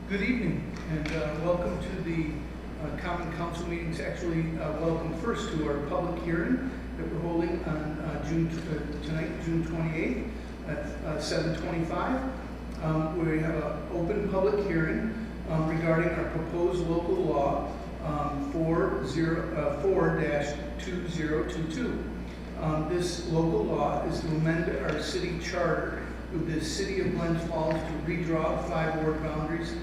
Good evening, and welcome to the Common Council meetings. Actually, welcome first to our public hearing that we're holding on tonight, June 28th at 7:25. We have an open public hearing regarding our proposed local law 4-2022. This local law is to amend our city charter with the City of Glens Falls to redraw the 5 ward boundaries,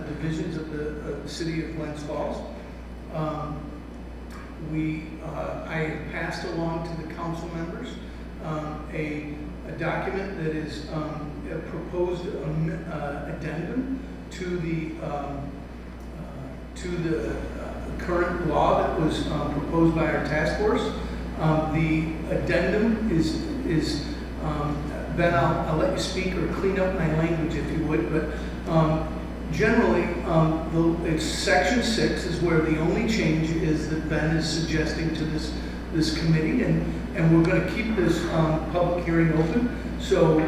divisions of the City of Glens Falls. I have passed along to the council members a document that is a proposed addendum to the current law that was proposed by our task force. The addendum is Ben, I'll let you speak or clean up my language if you would, but generally, it's section 6 is where the only change is that Ben is suggesting to this committee, and we're going to keep this public hearing open. So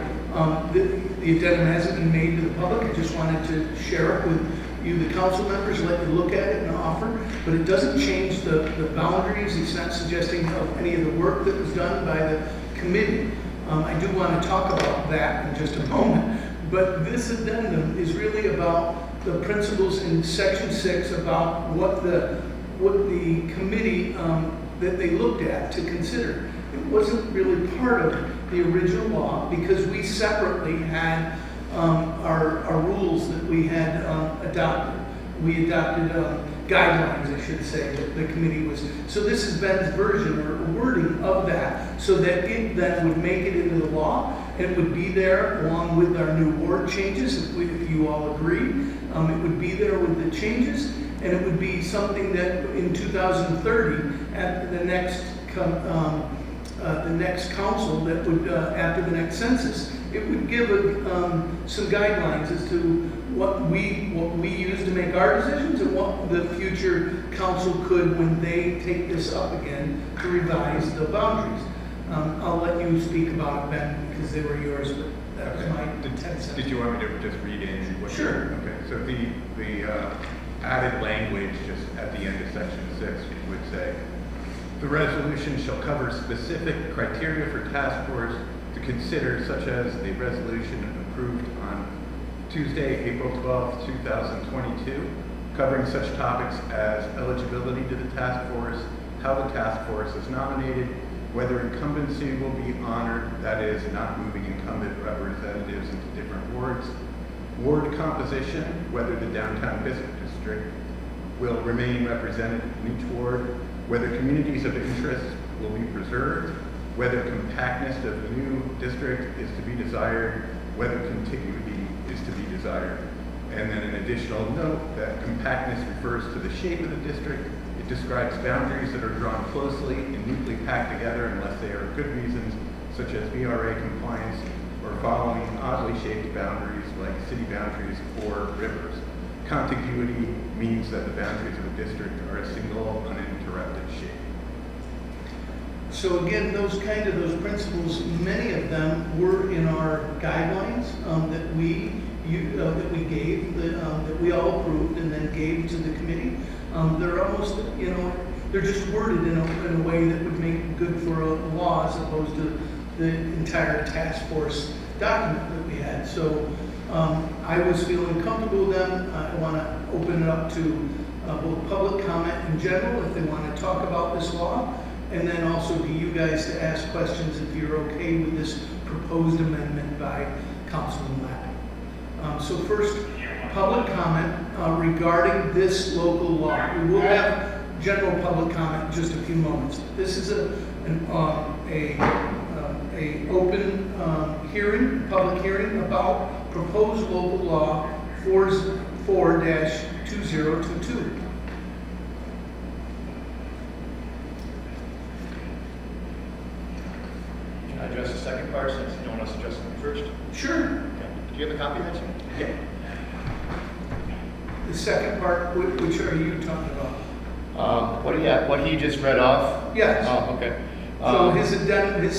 the addendum hasn't been made to the public. I just wanted to share it with you, the council members, let you look at it and offer, but it doesn't change the boundaries. It's not suggesting of any of the work that was done by the committee. I do want to talk about that in just a moment, but this addendum is really about the principles in section 6 about what the committee that they looked at to consider. It wasn't really part of the original law because we separately had our rules that we had adopted. We adopted guidelines, I should say, that the committee was. So this is Ben's version or wording of that, so that it then would make it into the law. It would be there along with our new ward changes, if you all agree. It would be there with the changes, and it would be something that in 2030, at the next council that would after the next census, it would give some guidelines as to what we use to make our decisions and what the future council could when they take this up again to revise the boundaries. I'll let you speak about it, Ben, because they were yours, but that was my 10 cents. Did you want me to just read in? Sure. Okay, so the added language just at the end of section 6 would say, the resolution shall cover specific criteria for task force to consider, such as the resolution approved on Tuesday, April 12th, 2022, covering such topics as eligibility to the task force, how the task force is nominated, whether incumbency will be honored, that is, not moving incumbent representatives into different wards, ward composition, whether the downtown business district will remain represented in each ward, whether communities of interest will be preserved, whether compactness of the new district is to be desired, whether contiguity is to be desired. And then an additional note that compactness refers to the shape of the district. It describes boundaries that are drawn closely and neatly packed together unless they are good reasons, such as VRA compliance or following oddly shaped boundaries like city boundaries or rivers. Contiguity means that the boundaries of a district are a single, uninterrupted shape. So again, those principles, many of them were in our guidelines that we gave, that we all approved and then gave to the committee. They're almost, they're just worded in a way that would make it good for a law as opposed to the entire task force document that we had. So I was feeling comfortable with them. I want to open it up to both public comment in general if they want to talk about this law, and then also to you guys to ask questions if you're okay with this proposed amendment by Councilman Lappin. So first, public comment regarding this local law. We will have general public comment in just a few moments. This is an open hearing, public hearing about proposed local law 4-2022. Can I address the second part since no one else addressed it first? Sure. Okay. Do you have a copy of that? Yeah. The second part, which are you talking about? What he just read off? Yes. Oh, okay. So his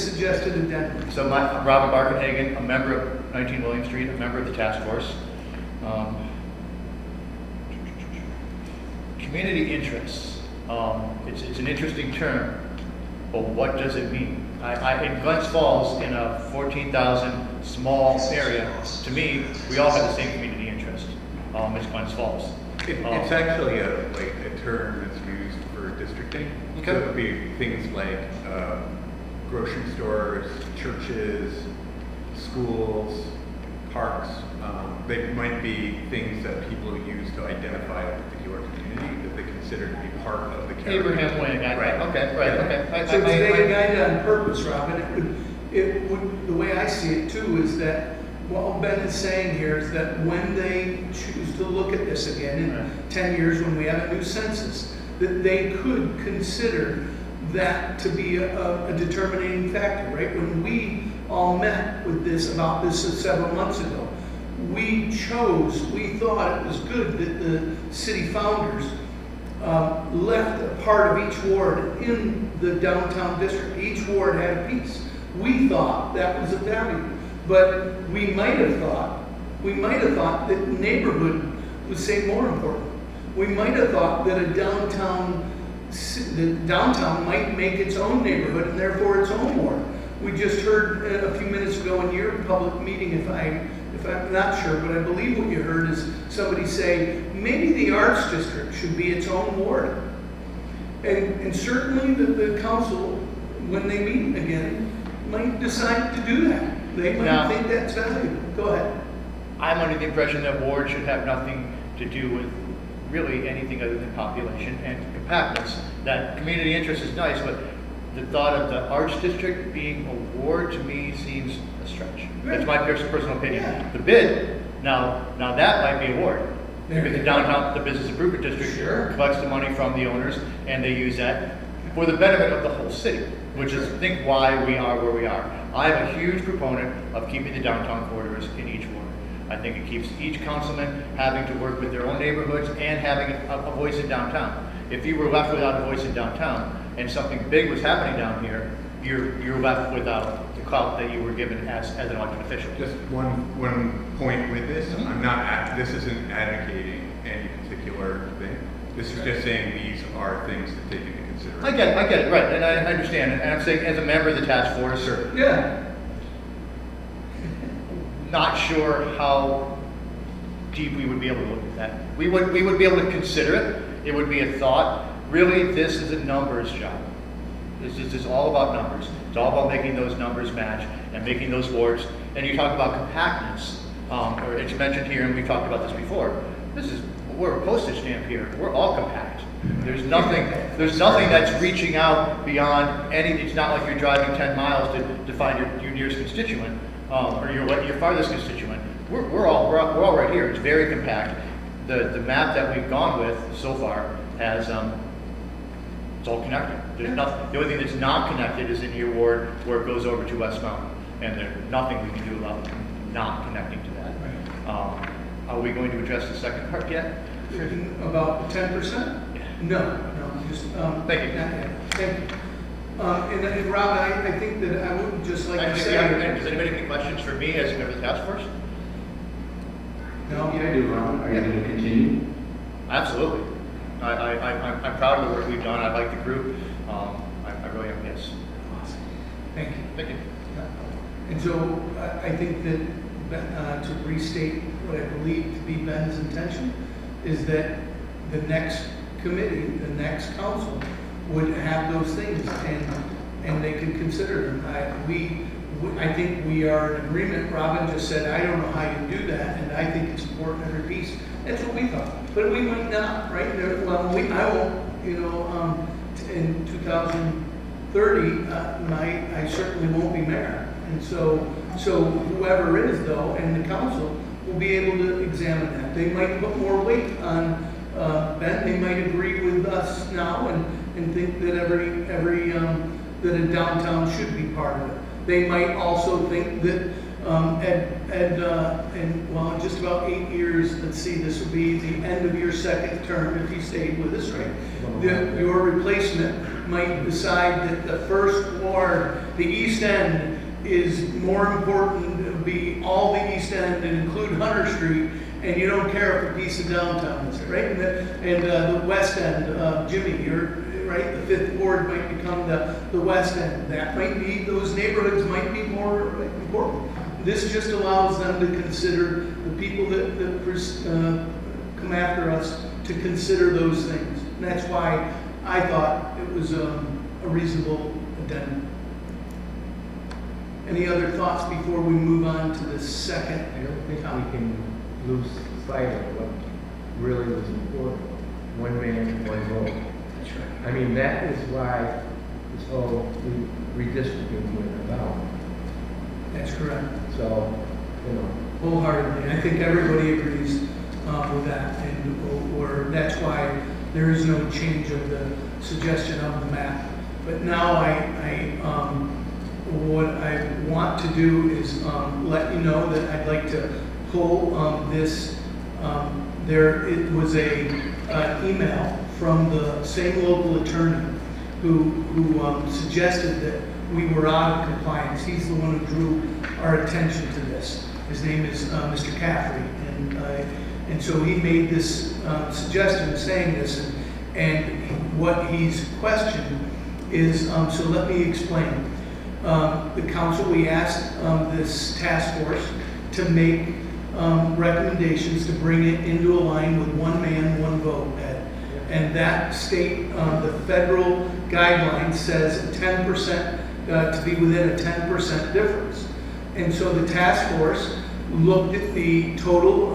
suggested addendum. So Robert Barkenhagen, a member of 19 William Street, a member of the task force. community interests, it's an interesting term, but what does it mean? In Glens Falls, in a 14,000 small area, to me, we all have the same community interest. It's Glens Falls. It's actually a term that's used for districting. Okay. So it would be things like grocery stores, churches, schools, parks. They might be things that people use to identify a particular community that they consider to be part of the character. Abraham Wing, Right. okay, right, okay. So today, guided on purpose, Robin, it would, the way I see it too, is that what Ben is saying here is that when they choose to look at this again in 10 years, when we have a new census, that they could consider that to be a determining factor, right? When we all met with this, about this several months ago, we thought it was good that the city founders left a part of each ward in the downtown district. Each ward had a piece. We thought that was a value, but we might have thought that neighborhood was, say, more important. We might have thought that the downtown might make its own neighborhood and therefore its own ward. We just heard a few minutes ago in your public meeting, if I'm not sure, but I believe what you heard is somebody say, maybe the arts district should be its own ward. And certainly the council, when they meet again, might decide to do that. They might think that's valuable. Go ahead. I'm under the impression that wards should have nothing to do with really anything other than population and compactness. That community interest is nice, but the thought of the arts district being a ward to me seems a stretch. That's my personal opinion. Yeah. The bid, now that might be a ward. There Because you the go. downtown, the business improvement district Sure. collects the money from the owners and they use that for the benefit of the whole city, which is, I think, why we are where we are. I'm a huge proponent of keeping the downtown corridors in each ward. I think it keeps each councilman having to work with their own neighborhoods and having a voice in downtown. If you were left without a voice in downtown and something big was happening down here, you're left without the clout that you were given as an elected official. Just one point with this. This isn't advocating any particular thing. This is just saying these are things to take into consideration. I get it, right, and I understand, and I'm saying as a member of the task force, or Yeah. not sure how deep we would be able to look at that. We would be able to consider it. It would be a thought. Really, this is a numbers job. This is all about numbers. It's all about making those numbers match and making those wards. And you talk about compactness, or it's mentioned here, and we talked about this before. We're a postage stamp here. We're all compact. There's nothing that's reaching out beyond anything. It's not like you're driving 10 miles to find your nearest constituent, or your farthest constituent. We're all right here. It's very compact. The map that we've gone with so far has it's all connected. There's nothing. The only thing that's not connected is in your ward where it goes over to West Mountain, and there's nothing we can do about not connecting to that. Are we going to address the second part yet? About 10%? Yeah. No, just, Thank you. not yet. Thank you. And Rob, I think that I would just like to Does say. anybody have any questions for me as a member of the task force? No? Yeah, I do, Ron. Are you going to continue? Absolutely. I'm proud of the work we've done. I like the group. I really am, yes. Awesome. Thank you. Thank you. And so I think that to restate what I believe to be Ben's intention is that the next committee, the next council would have those things and they could consider them. I think we are in agreement. Robin just said, I don't know how you do that, and I think it's important every piece. That's what we thought, but we might not, right? Well, I won't, in 2030, I certainly won't be mayor. And so whoever is though, and the council will be able to examine that. They might put more weight on Ben. They might agree with us now and think that that a downtown should be part of it. They might also think that in just about 8 years, let's see, this will be the end of your second term if you stayed with us, right? Your replacement might decide that the first ward, the East End, is more important be all the East End and include Hunter Street, and you don't care if a piece of downtown is, right? And the West End, Jimmy, you're, right, the Fifth Ward might become the West End. That might be, those neighborhoods might be more important. This just allows them to consider the people that come after us to consider those things. And that's why I thought it was a reasonable addendum. Any other thoughts before we move on to the second? I don't think we can lose sight of what really was important. One man, one vote. That's right. I mean, that is why this whole redistricting went about. That's correct. So, you know, Wholeheartedly. I think everybody agrees with that. Or that's why there is no change of the suggestion of the map. But now what I want to do is let you know that I'd like to pull this. It was an email from the same local attorney who suggested that we were out of compliance. He's the one who drew our attention to this. His name is Mr. Caffrey, and so he made this suggestion saying this, and what he's questioned is, so let me explain. The council, we asked this task force to make recommendations to bring it into a line with one man, one vote. And that state, the federal guideline says 10%, to be within a 10% difference. And so the task force looked at the total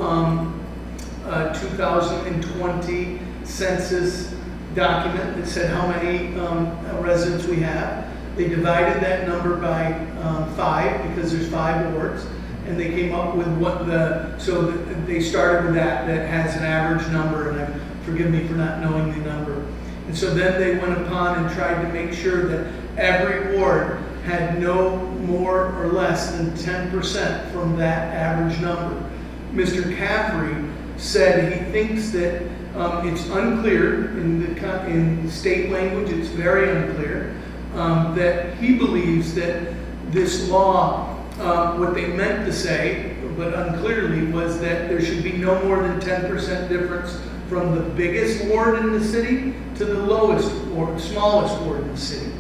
2020 census document that said how many residents we have. They divided that number by 5 because there's 5 wards, and they came up with so they started with that has an average number, and forgive me for not knowing the number. And so then they went upon and tried to make sure that every ward had no more or less than 10% from that average number. Mr. Caffrey said he thinks that it's unclear in state language, it's very unclear, that he believes that this law, what they meant to say, but unclearly, was that there should be no more than 10% difference from the biggest ward in the city to the lowest or smallest ward in the city.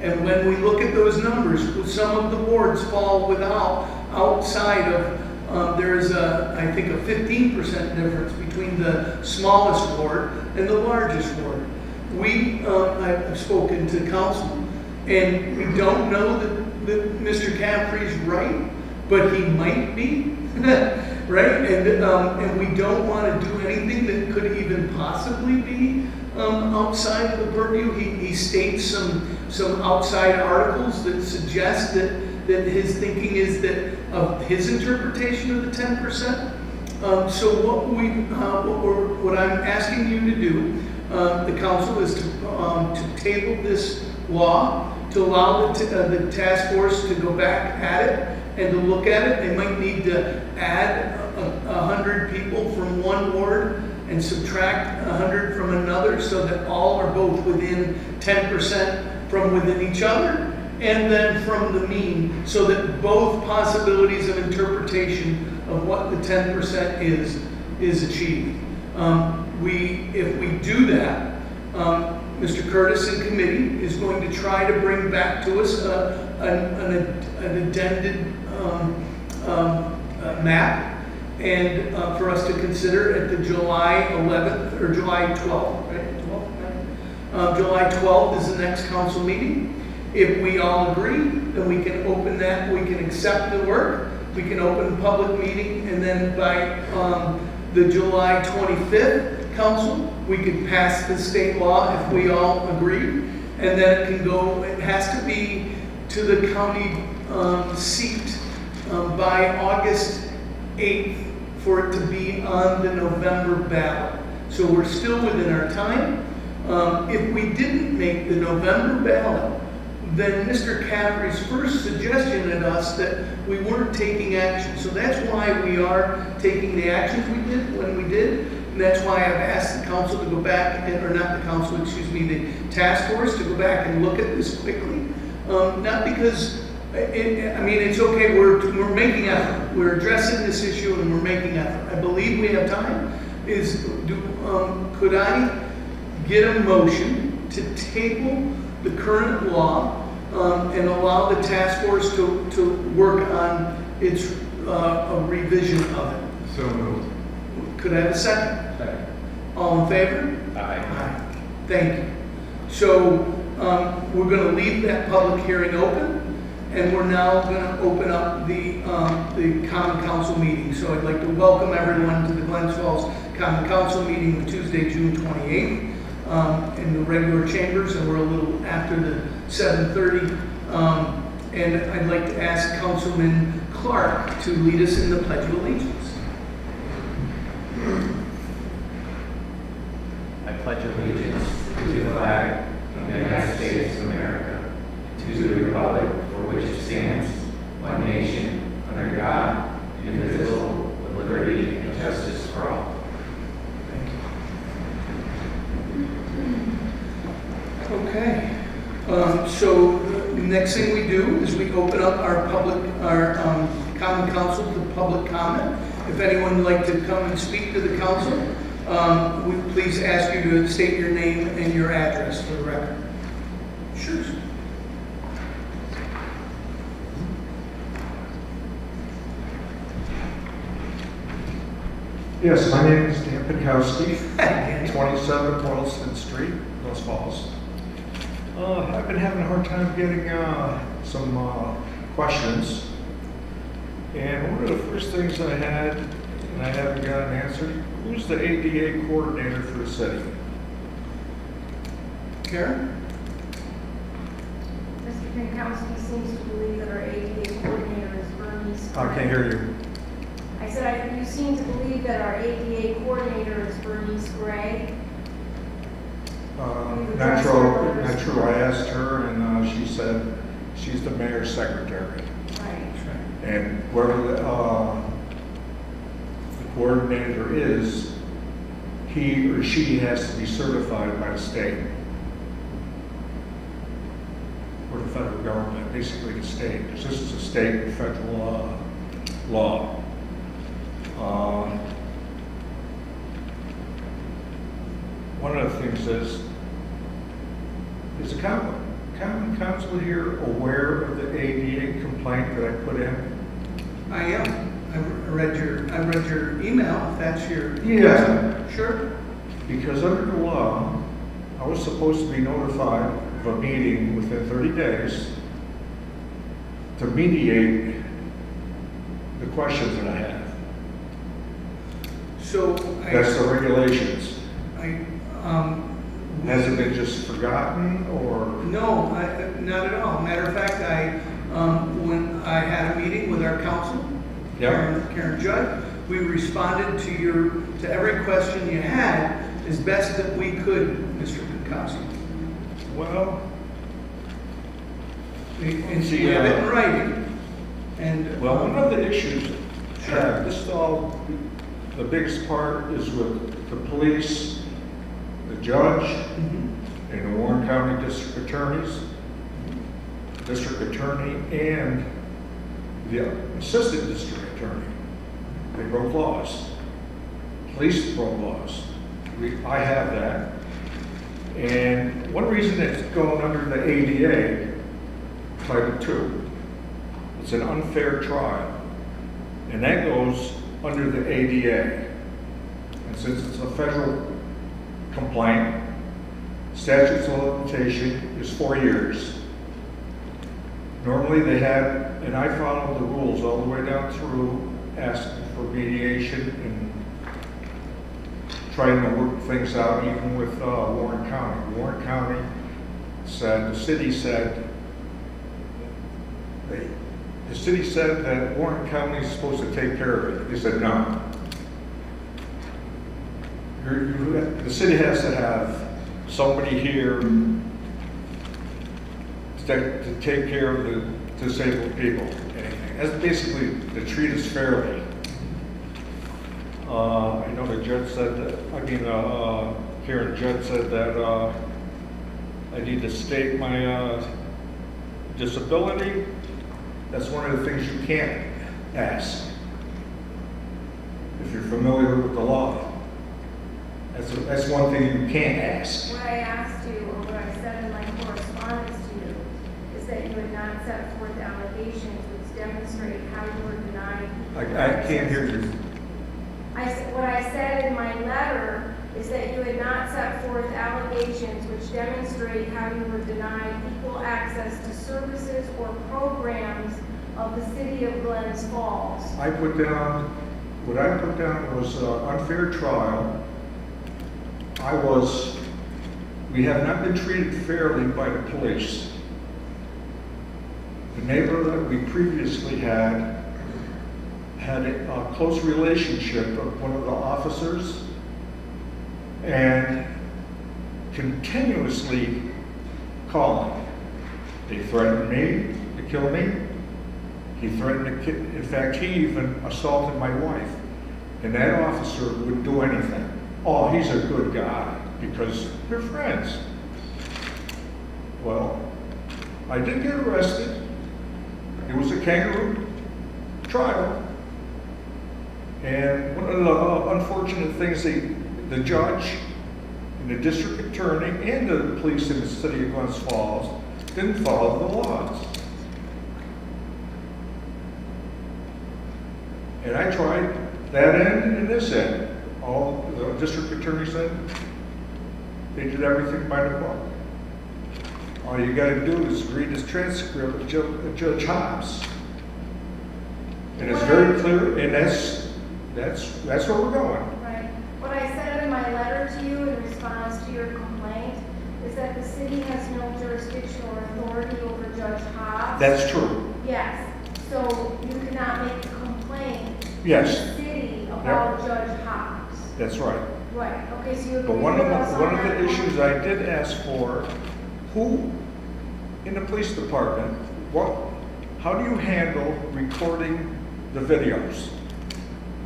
And when we look at those numbers, some of the wards fall outside of, there is I think a 15% difference between the smallest ward and the largest ward. I've spoken to council, and we don't know that Mr. Caffrey's right, but he might be, right? And we don't want to do anything that could even possibly be outside of the purview. He states some outside articles that suggest that his thinking is that of his interpretation of the 10%. So what I'm asking you to do, the council, is to table this law, to allow the task force to go back at it and to look at it. They might need to add 100 people from one ward and subtract 100 from another, so that all are both within 10% from within each other, and then from the mean, so that both possibilities of interpretation of what the 10% is achieved. If we do that, Mr. Curtis and committee is going to try to bring back to us an addended map, and for us to consider at the July 11th or July 12th, right? July 12th is the next council meeting. If we all agree, then we can open that, we can accept the work, we can open a public meeting, and then by the July 25th council, we could pass the state law if we all agree, and then it can go, it has to be to the county seat by August 8th for it to be on the November ballot. So we're still within our time. If we didn't make the November ballot, then Mr. Caffrey's first suggestion at us that we weren't taking action. So that's why we are taking the actions we did when we did. And that's why I've asked the council to go back, or not the council, excuse me, the task force to go back and look at this quickly. Not because I mean, it's okay, we're making effort. We're addressing this issue and we're making effort. I believe we have time. Could I get a motion to table the current law and allow the task force to work on its a revision of it? So moved. Could I have a second? Second. All in favor? Aye. Thank you. So we're going to leave that public hearing open, and we're now going to open up the Common Council meeting. So I'd like to welcome everyone to the Glens Falls Common Council meeting Tuesday, June 28th in the regular chambers, and we're a little after the 7:30. And I'd like to ask Councilman Clark to lead us in the Pledge of Allegiance. I pledge allegiance to the flag of the United States of America, to the republic for which it stands, one nation, under God, indivisible, with liberty and justice for all. Okay. So the next thing we do is we open up our Common Council to public comment. If anyone would like to come and speak to the council, we please ask you to state your name and your address for the record. Sure. Yes, my name is Dan Pinkowski, Dan. 27 Boylston Street, Glens Falls. I've been having a hard time getting some questions. And one of the first things I had, and I haven't got an answer, who's the ADA coordinator for the city? Karen? Mr. Pinkowski seems to believe that our ADA coordinator is Bernice Gray. I can't hear you. I said, you seem to believe that our ADA coordinator is Bernice Gray. Not true. I asked her, and she said she's the mayor's secretary. Right. And whoever the coordinator is, he or she has to be certified by the state or the federal government, basically the state, because this is a state and federal law. One of the things is the common council here aware of the ADA complaint that I put in? I am. I read your email, if that's your... Yeah. Sure. Because under the law, I was supposed to be notified of a meeting within 30 days to mediate the questions that I have. So That's the regulations. I Has it been just forgotten or? No, not at all. Matter of fact, when I had a meeting with our council, Yep. Karen Judd, we responded to every question you had as best that we could, Mr. Pinkowski. Well, And she have it in writing. And one of the issues, this is all, the biggest part is with the police, the judge, Mhm. and the Warren County District Attorneys, District Attorney, and the Assistant District Attorney. They broke laws. Police broke laws. I have that. And one reason it's going under the ADA, Title II, it's an unfair trial. And that goes under the ADA. And since it's a federal complaint, statute of limitation is 4 years. Normally they had, and I followed the rules all the way down through, asking for mediation and trying to work things out even with Warren County. Warren County said, the city said that Warren County is supposed to take care of it. They said, no. The city has to have somebody here to take care of the disabled people. That's basically to treat us fairly. I know the judge said that, Karen Judd said that I need to state my disability That's one of the things you can't ask. If you're familiar with the law. That's one thing you can't ask. What I asked you, or what I said in my correspondence to you, is that you had not set forth allegations which demonstrate how you were denied. I can't hear you. What I said in my letter is that you had not set forth allegations which demonstrate how you were denied equal access to services or programs of the city of Glens Falls. What I put down was unfair trial. We have not been treated fairly by the police. The neighbor that we previously had a close relationship with one of the officers and continuously calling. They threatened me to kill me. He threatened to in fact, he even assaulted my wife. And that officer wouldn't do anything. Oh, he's a good guy because they're friends. Well, I did get arrested. It was a kangaroo trial. And one of the unfortunate things, the judge and the district attorney and the police in the city of Glens Falls didn't follow the laws. And I tried that end and this end. All the district attorney said they did everything by the book. All you got to do is read this transcript of Judge Hobbs, and it's very clear. And that's where we're going. Right. What I said in my letter to you in response to your complaint is that the city has no jurisdiction or authority over Judge Hobbs. That's true. Yes. So you cannot make a complaint Yes. to the city about Judge Hobbs. That's right. Right. Okay. So you. But one of the issues I did ask for, who in the police department, how do you handle recording the videos?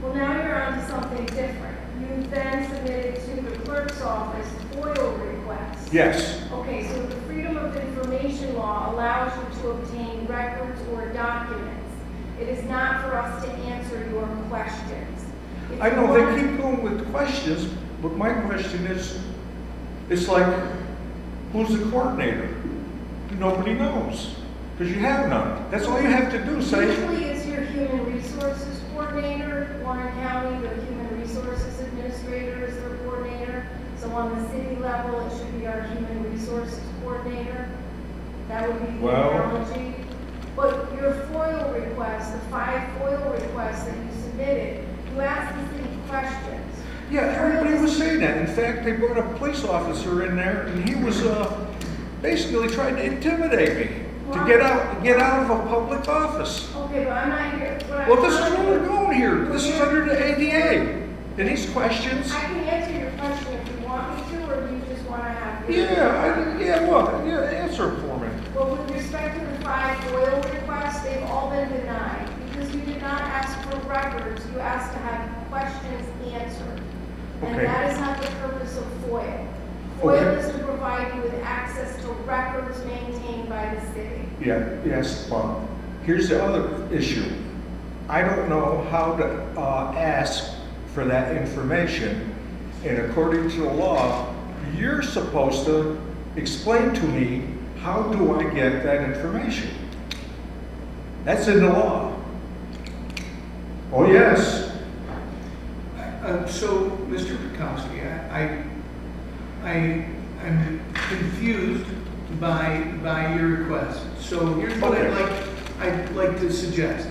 Well, now you're on to something different. You then submitted to the clerk's office FOIL requests. Yes. Okay, so the Freedom of Information Law allows you to obtain records or documents. It is not for us to answer your questions. If I you know want- they keep going with questions, but my question is, it's like, who's the coordinator? Nobody knows, because you have none. That's all you have to do, say, Usually it's your human resources coordinator. Warren County, the human resources administrator is their coordinator. So on the city level, it should be our human resources coordinator. That would be the Well- analogy. But your FOIL requests, the 5 FOIL requests that you submitted, you asked the city questions. yeah, everybody was saying that. In fact, they brought a police officer in there, and he was basically trying to intimidate me to get out of a public office. Okay, but I'm not here. Well, this is where we're going here. This is under the ADA. And these questions, I can answer your question if you want me to, or do you just want to have your... answer it for me. Well, with respect to the 5 FOIL requests, they've all been denied because you did not ask for records. You asked to have questions answered. And Okay. that is not the purpose of FOIL. Okay. FOIL is to provide you with access to records maintained by the city. Yes, but here's the other issue. I don't know how to ask for that information, and according to the law, you're supposed to explain to me, how do I get that information? That's in the law. Oh, yes. So, Mr. Pekowski, I'm confused by your request. So here's what Okay. I'd like to suggest.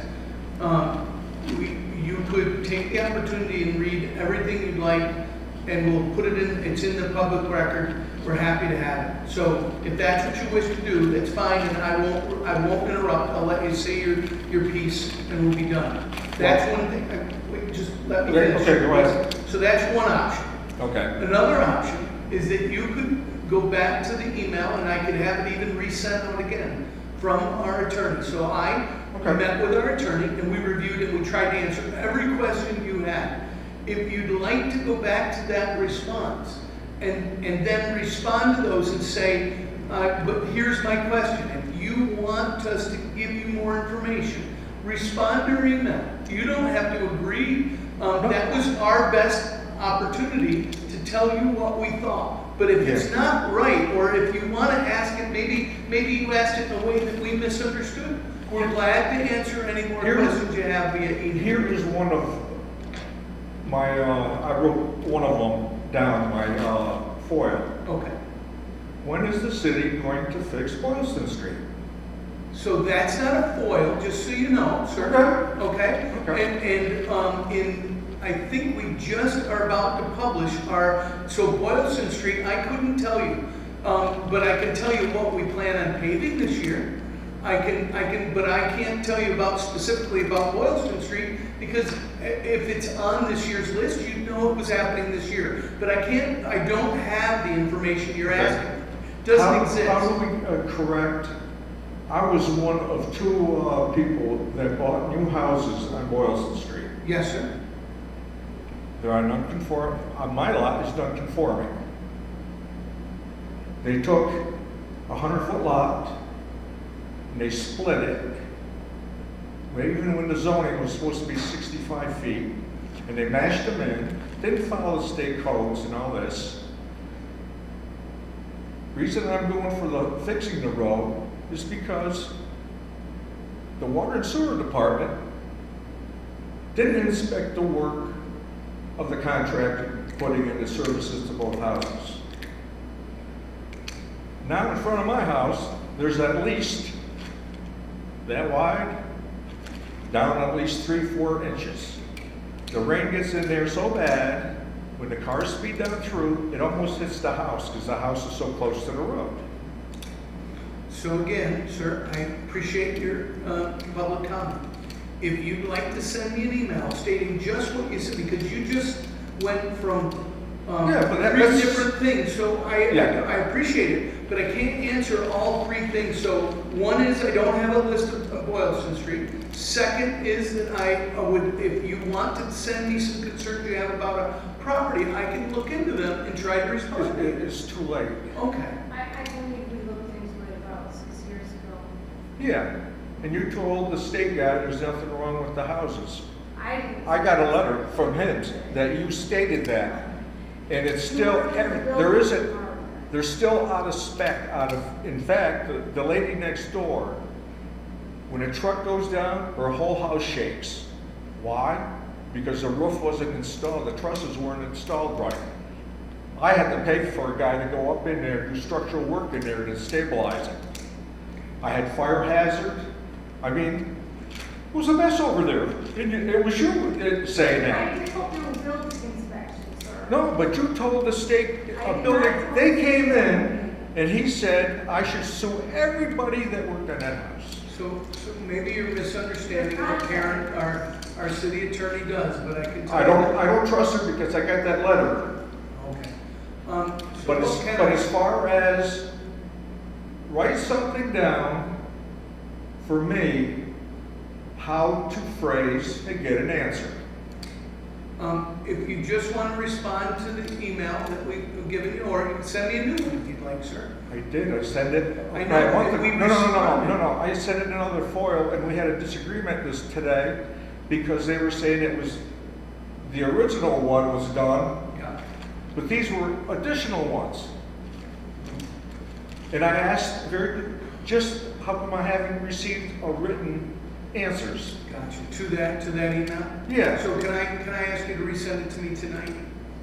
You could take the opportunity and read everything you'd like, and we'll put it in, it's in the public record. We're happy to have it. So if that's what you wish to do, that's fine, and I won't interrupt. I'll let you say your piece, and we'll be done. That's one thing. Wait, just let me finish. Okay, go ahead. So that's one option. Okay. Another option is that you could go back to the email, and I could have it even resent out again from our attorney. So I met with our attorney, and we reviewed it, and we tried to answer every question you had. If you'd like to go back to that response and then respond to those and say, but here's my question. If you want us to give you more information, respond to our email. You don't have to agree. That was our best opportunity to tell you what we thought. But if it's not right, or if you want to ask it, maybe you asked it in a way that we misunderstood. We're glad to answer any more questions you have via email. Here is one of my, I wrote one of them down, my foil. Okay. When is the city going to fix Boylston Street? So that's not a foil, just so you know, sir. Okay? Okay. And I think we just are about to publish so Boylston Street, I couldn't tell you. But I can tell you what we plan on paving this year. But I can't tell you specifically about Boylston Street, because if it's on this year's list, you'd know it was happening this year. But I don't have the information you're asking. Doesn't exist. How do we correct? I was one of two people that bought new houses on Boylston Street. Yes, sir. There are non-conforming, my lot is non-conforming. They took a 100-foot lot and they split it. Even when the zoning was supposed to be 65 feet, and they mashed them in, didn't follow the state codes and all this. Reason I'm doing for the fixing the road is because the water and sewer department didn't inspect the work of the contractor putting in the services to both houses. Now in front of my house, there's at least that wide, down at least 3-4 inches. The rain gets in there so bad, when the cars speed down through, it almost hits the house because the house is so close to the road. So again, sir, I appreciate your public comment. If you'd like to send me an email stating just what you said, because you just went from three different things, so I appreciate it, but I can't answer all three things. So one is I don't have a list of Boylston Street. Second is that I would, if you want to send me some concerns you have about a property, I can look into them and try to respond. It's too late. Okay. I believe we looked into it about 6 years ago. Yeah, and you told the state guy there's nothing wrong with the houses. I got a letter from him that you stated that, and it's still, they're still out of spec, in fact, the lady next door, when a truck goes down, her whole house shakes. Why? Because the roof wasn't installed, the trusses weren't installed right. I had to pay for a guy to go up in there, do structural work in there to stabilize it. I had fire hazard. I mean, it was a mess over there. It was you saying that. I didn't hope there were building inspections, sir. No, but you told the state I did building, not. they came in and he said I should sue everybody that worked on that house. So maybe you're misunderstanding what Karen, our city attorney does, but I can tell I you. don't trust her because I got that letter. Okay. But as far as write something down for me, how to phrase and get an answer. If you just want to respond to the email that we've given you, or you can send me a new one if you'd like, sir. I did, I sent it. I know, if we responded. No, I sent it in another foil and we had a disagreement today because they were saying it was, the original one was done, Yeah. but these were additional ones. And I asked just how come I haven't received a written answers? Gotcha. To that email? Yeah. So can I ask you to resend it to me tonight,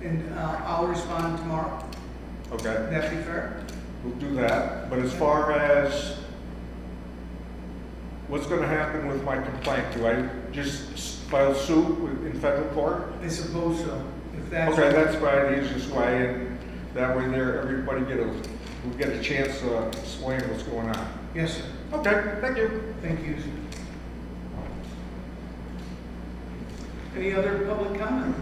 and I'll respond tomorrow? Okay, Would that be fair? we'll do that. But as far as what's gonna happen with my complaint, do I just file suit in federal court? I suppose so. If that's Okay, that's probably the easiest way, and that way everybody will get a chance to explain what's going on. Yes, sir. Okay, thank you. Thank you, sir. Any other public comment?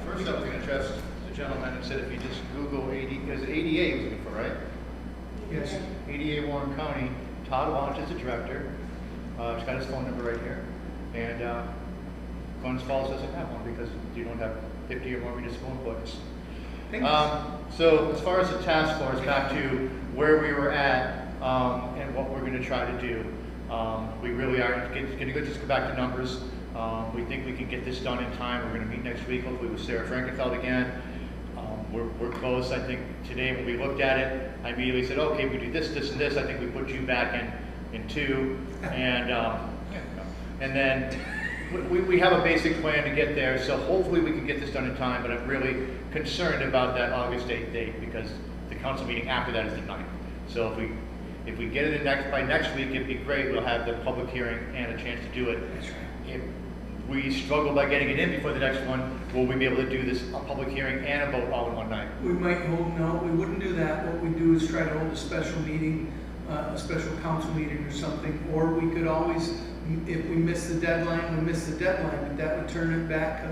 First, I was going to address the gentleman that said if you just Google because ADA was looking for, right? Yes. ADA Warren County, Todd Launch is the director. He's got his phone number right here. And Glens Falls doesn't have one because you don't have 50 or more municipal employees. Thank you. So as far as the task force, back to where we were at, and what we're gonna try to do. We really are gonna just go back to numbers. We think we can get this done in time. We're gonna meet next week, hopefully with Sarah Frankenfeld again. We're close. I think today when we looked at it, I immediately said, okay, we do this, this, and this. I think we put you back in two, and then we have a basic plan to get there. So hopefully we can get this done in time. But I'm really concerned about that August 8th date because the council meeting after that is the 9th. So if we get it by next week, it'd be great. We'll have the public hearing and a chance to do it. That's right. If we struggle by getting it in before the next one, will we be able to do this, a public hearing and a vote all in one night? We might hold, no, we wouldn't do that. What we do is try to hold a special meeting, a special council meeting or something. Or we could always, if we miss the deadline, we miss the deadline, but that would turn it back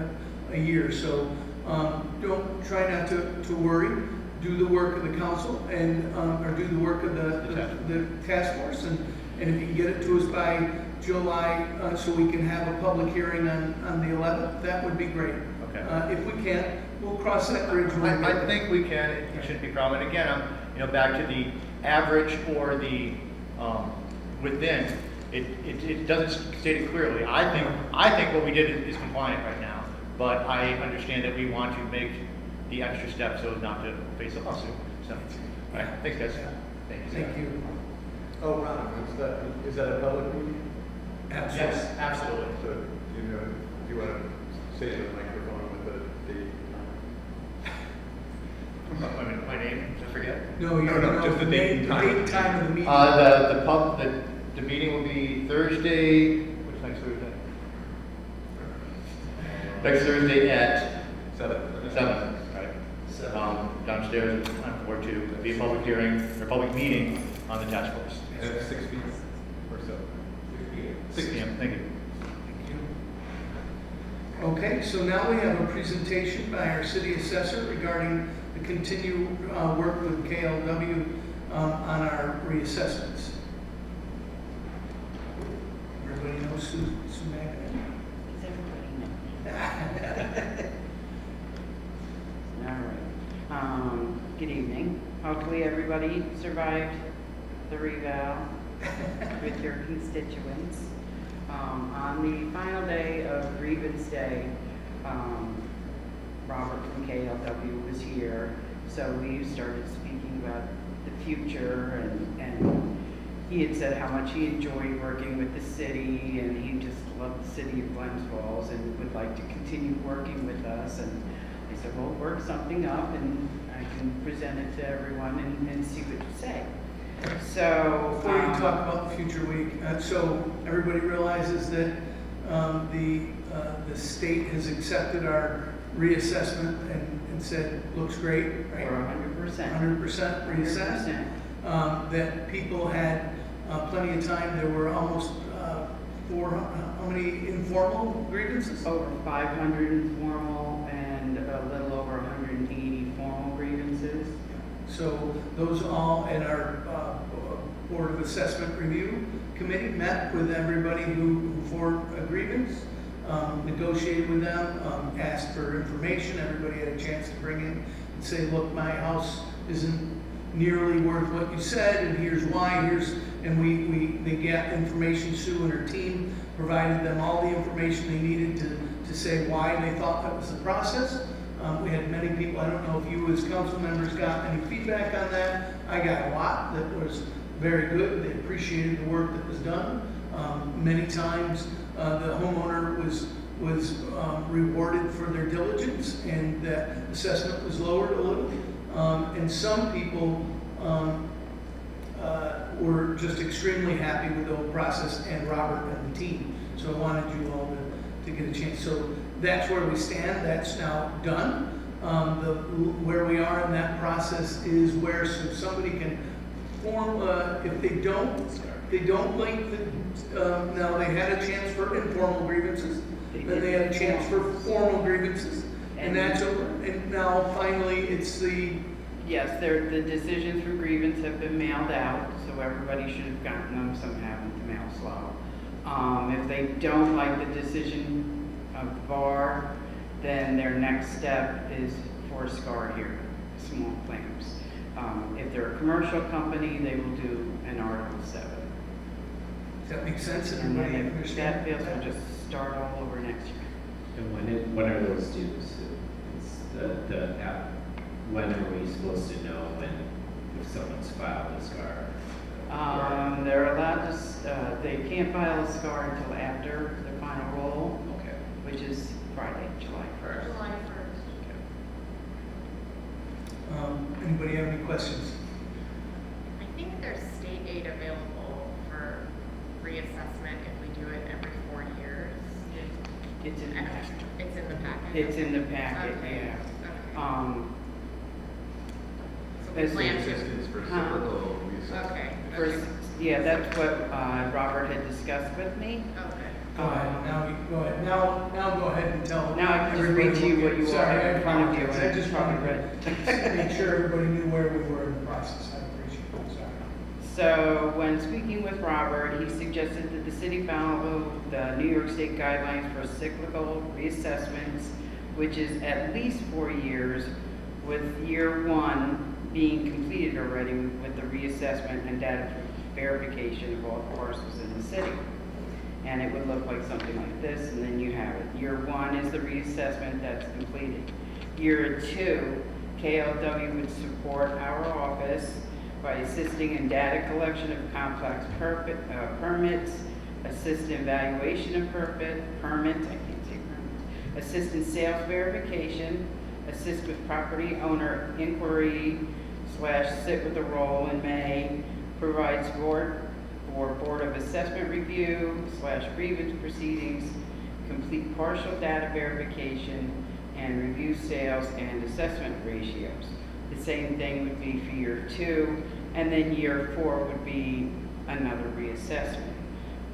a year. So try not to worry. Do the work of the council and, or do the work of the task force. And if you can get it to us by July, so we can have a public hearing on the 11th, that would be great. Okay. If we can't, we'll cross that bridge when we get I there. think we can. It shouldn't be a problem. And again, back to the average or the within. It doesn't state it clearly. I think what we did is compliant right now. But I understand that we want to make the extra step so as not to face a lawsuit. So, all right. Thanks, guys. Thank you. Oh, Ron, is that a public meeting? Absolutely. Yes, absolutely. So, do you want to say to the microphone with the My name, did I forget? No, just the date and time. Date and time of the meeting. The meeting will be Thursday, what's next Thursday? Next Thursday at 7. 7, right? Downstairs on floor 2. It'll be a public hearing, or public meeting on the task force. And it's 6 p.m. or so. 6 p.m., thank you. Okay, so now we have a presentation by our city assessor regarding the continued work with KLW on our reassessments. Everybody knows Sue Magnet? Does everybody know? All right. Good evening. Hopefully everybody survived the reval with your constituents. On the final day of grievance day, Robert from KLW was here, so we started speaking about the future, and he had said how much he enjoyed working with the city, and he just loved the city of Glens Falls and would like to continue working with us. And I said, well, work something up, and I can present it to everyone and see what you say. So Before you talk about the future week, so everybody realizes that the state has accepted our reassessment and said, looks great, right? for 100%. 100% reassessed. That people had plenty of time. There were almost how many informal grievances? Over 500 informal and a little over 180 formal grievances. So those all in our Board of Assessment Review Committee met with everybody who formed a grievance, negotiated with them, asked for information. Everybody had a chance to bring in and say, look, my house isn't nearly worth what you said, and here's why. They got information. Sue and her team provided them all the information they needed to say why they thought that was the process. We had many people. I don't know if you as council members got any feedback on that. I got a lot that was very good. They appreciated the work that was done. Many times the homeowner was rewarded for their diligence, and that assessment was lowered a little. And some people were just extremely happy with the whole process, and Robert and the team. So I wanted you all to get a chance. So that's where we stand. That's now done. Where we are in that process is where somebody can form, if they don't like now they had a chance for informal grievances, then they had a chance for formal grievances, and that's over. And now finally it's the Yes, the decisions for grievance have been mailed out, so everybody should have gotten them. Some haven't, the mail slow. If they don't like the decision of the bar, then their next step is for a SCAR hearing. small claims. If they're a commercial company, they will do an Article 7. Does that make sense? And Everybody then if understand? that fails, we'll just start all over next year. And when are those due? So it's when are we supposed to know when, if someone's filed a SCAR? They're allowed to, they can't file a SCAR until after the final roll, Okay. which is Friday, July 1st. July 1st. Anybody have any questions? I think there's state aid available for reassessment if we do it every 4 years. It's in the packet. It's in the packet. It's in the packet, Okay. yeah. Okay. So we as- plan to. Assistance for typical reassessment. Okay. First, Okay. yeah, that's what Robert had discussed with me. Okay. Go ahead, now, go ahead, now go ahead and tell. Now I can just everybody read to you what you all Sorry, have in I front of you, apologize. and I just probably wanted to read. make sure everybody knew where we were in the process, I appreciate it, sorry. So when speaking with Robert, he suggested that the city follow the New York State guidelines for cyclical reassessments, which is at least 4 years, with year 1 being completed already with the reassessment and data verification of all parcels in the city. And it would look like something like this, and then you have it. Year 1 is the reassessment that's completed. Year 2, KLW would support our office by assisting in data collection of complex permits, assist in evaluation of permits, I can't say permits, assist in sales verification, assist with property owner inquiry / sit with the roll in May, provides board of assessment review / grievance proceedings, complete partial data verification, and review sales and assessment ratios. The same thing would be for year 2, and then year 4 would be another reassessment.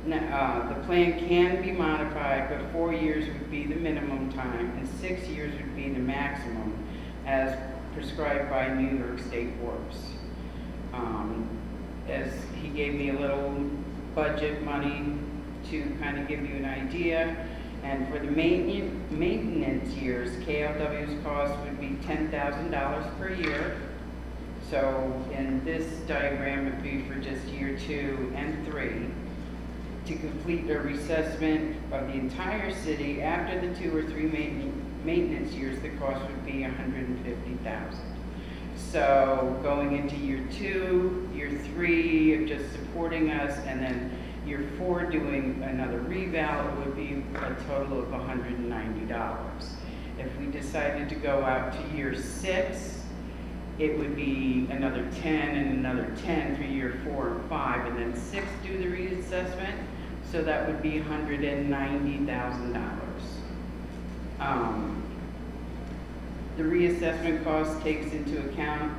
Now, the plan can be modified, but 4 years would be the minimum time, and 6 years would be the maximum, as prescribed by New York State Works. As he gave me a little budget money to kind of give you an idea, and for the maintenance years, KLW's cost would be $10,000 per year. So in this diagram, it would be for just year 2 and 3. To complete a reassessment of the entire city after the 2 or 3 maintenance years, the cost would be $150,000. So going into year 2, year 3 of just supporting us, and then year 4 doing another reval, it would be a total of $190. If we decided to go out to year 6, it would be another 10 and another 10 for year 4 and 5, and then 6 do the reassessment, so that would be $190,000. The reassessment cost takes into account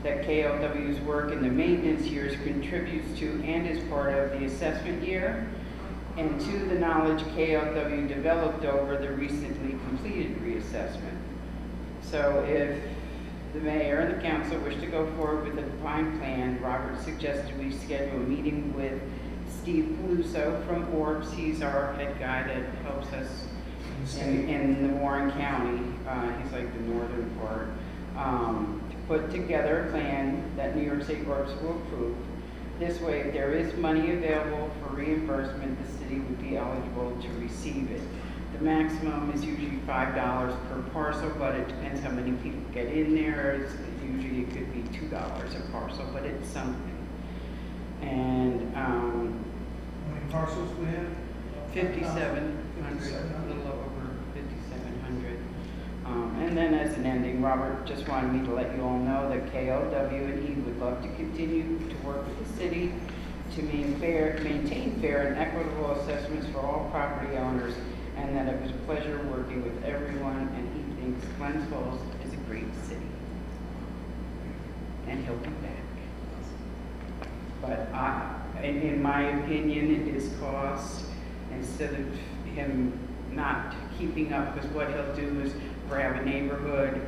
that KLW's work in the maintenance years contributes to and is part of the assessment year, and to the knowledge KLW developed over the recently completed reassessment. So if the mayor and the council wish to go forward with a defined plan, Robert suggested we schedule a meeting with Steve Peluso from Orbs. He's our head guy that helps us in the Warren County. He's like the northern part. To put together a plan that New York State Works will approve. This way, if there is money available for reimbursement, the city would be eligible to receive it. The maximum is usually $5 per parcel, but it depends how many people get in there. Usually it could be $2 a parcel, but it's something. And How many parcels we have? 5,700, a little over 5,700. And then as an ending, Robert just wanted me to let you all know that KLW and he would love to continue to work with the city to maintain fair and equitable assessments for all property owners, and that it was a pleasure working with everyone, and he thinks Glens Falls is a great city. And he'll be back. But in my opinion, it is cost, instead of him not keeping up, because what he'll do is grab a neighborhood